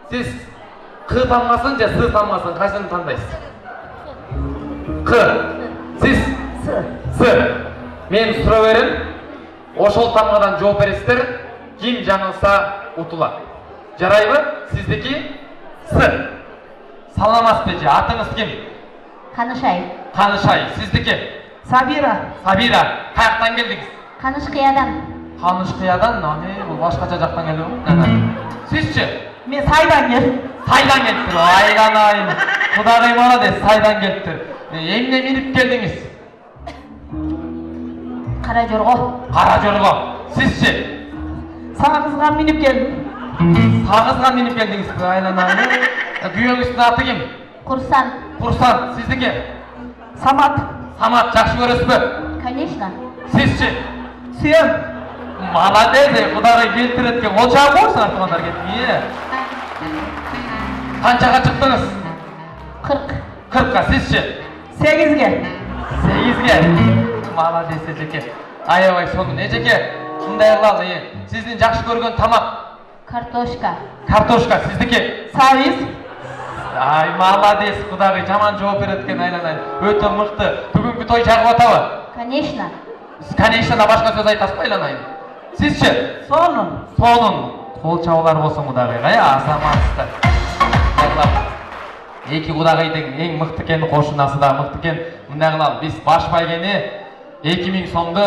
Сиз Q тамгасын же С тамгасын кайсыны тандайсыз? Q. Сиз С. Мен суроо берем. Ошол тамгадан жооп бересиздер. Ким жаңылса утулат. Жарайбы? Сиздики С. Саламатсыз бе? Атыңыз ким? Канышай. Канышай. Сиздики? Сабира. Сабира. Каяктан келдиңиз? Канышкыядан. Канышкыядан? Бул башкача жактан келиби? Сизчи? Мен Сайдан келдим. Сайдан келиптир. Айланайын. Кудагый молодец, Сайдан келиптир. Эмне минип келдиңиз? Кара жорго. Кара жорго. Сизчи? Сагызга минип келдим. Сагызга минип келдиңиз. Айланайын. Күйөөңүздүн аты ким? Курсан. Курсан. Сиздики? Самат. Самат, жакшы көрөсүзбү? Конечно. Сизчи? Сүйөм. Молодец, кудагый келтирет экен. Очак болсун артыңыздар кетти. Канчага чыктыңыз? 40. 40ка. Сизчи? 8ге. 8ге. Молодец эжеке. Аябай сонун. Эжеке, мындай кылалы. Сиздин жакшы көргөн тамак? Картошка. Картошка. Сиздики? Сабиз. Ай, молодец, кудагый жаман жооп берет экен, айланайын. Өтө мыкты. Бүгүнкү той жагып атабы? Конечно. Конечно, башка сөз айтасызбы, айланайын? Сизчи? Сонун. Сонун. Кол чабуулар болсун кудагый. Азаматсыздар. Эки кудагыйдын эң мыкты экен, кошунасы да мыкты экен. Мындай кылалы, биз баш байгени 2000 сомду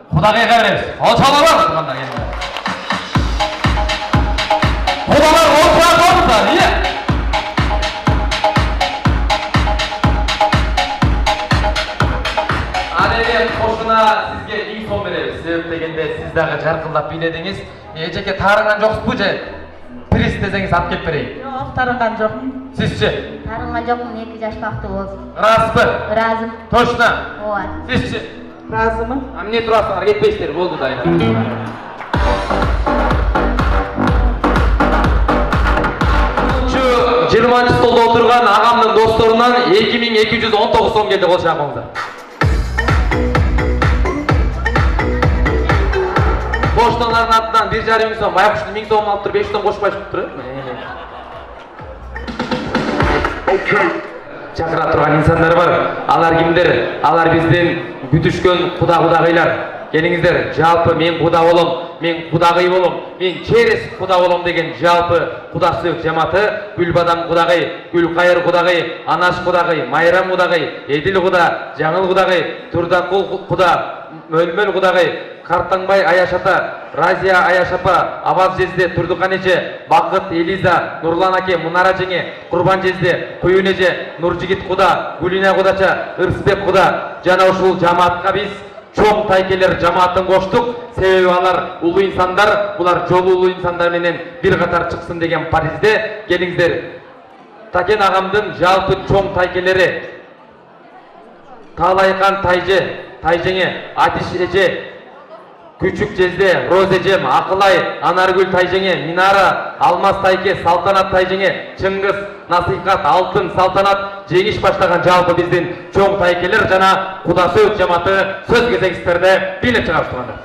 кудагыйга беребиз. Кол чабуулар тургандар келиңер. Кудалар кол чабуулар, Кошуна сизге 1000 сом беребиз. Себеп дегенде сиз дагы жаркылдап бийледиңиз. Эжеке таарынган жоксузбу же? Приз десеңиз алып келип берейин. Жок, тарынган жокмун. Сизчи? Тарынган жокмун, 2 жаш бактуу болсун. Ыраазбы? Ыраазым. Точно? Ооба. Сизчи? Ыраазымын. Эмне турасыңар, кетпейсиздер, болду да. Şu 20 столда отурган агамдын досторунан 2219 сом келди, кол чапыңыздар. Пошталардын атынан 1,5 сом, байкуштун 1000 сом алып туруп 5 сом кошпай туруп. Чакыра турган инсандар бар. Алар кимдер? Алар биздин күтүшкөн кудагыйлар. Келиңиздер, жалпы мен куда болом, мен кудагый болом, мен через куда болом деген жалпы кудасыздык жамааты Гүлбадам кудагый, Гүлкайыр кудагый, Анаш кудагый, Майрам кудагый, Эдил куда, Жаңыл кудагый, Турдакул куда, Мөлмөл кудагый, Картаңбай Аяшата, Разия Аяшапа, Абаз жезде, Турдукан эже, Бакыт Элиза, Нурлан аке, Мунара жеңе, Курбан жезде, Куюн эже, Нуржигит куда, Гүлина кудача, Ырсбек куда, жана ушул жамаатка биз чоң тайкелер жамаатын коштук. Себеби алар улуу инсандар, булар жолу улуу инсандар менен бир катар чыксын деген паризде. Келиңиздер, Такен агамдын жалпы чоң тайкелери: Таалайкан тайже, Тайжеңе, Атиш эже, Күчүк жезде, Роз эжем, Акылай, Анаргүл тайжеңе, Минара, Алмаз тайке, Салтанат тайжеңе, Чыңгыз, Насыйкат, Алтын, Салтанат, жеңиш баштаган жалпы биздин чоң тайкелер жана кудасы өт жамааты сөз кезегистерде бийлеп чыгарып тургандар.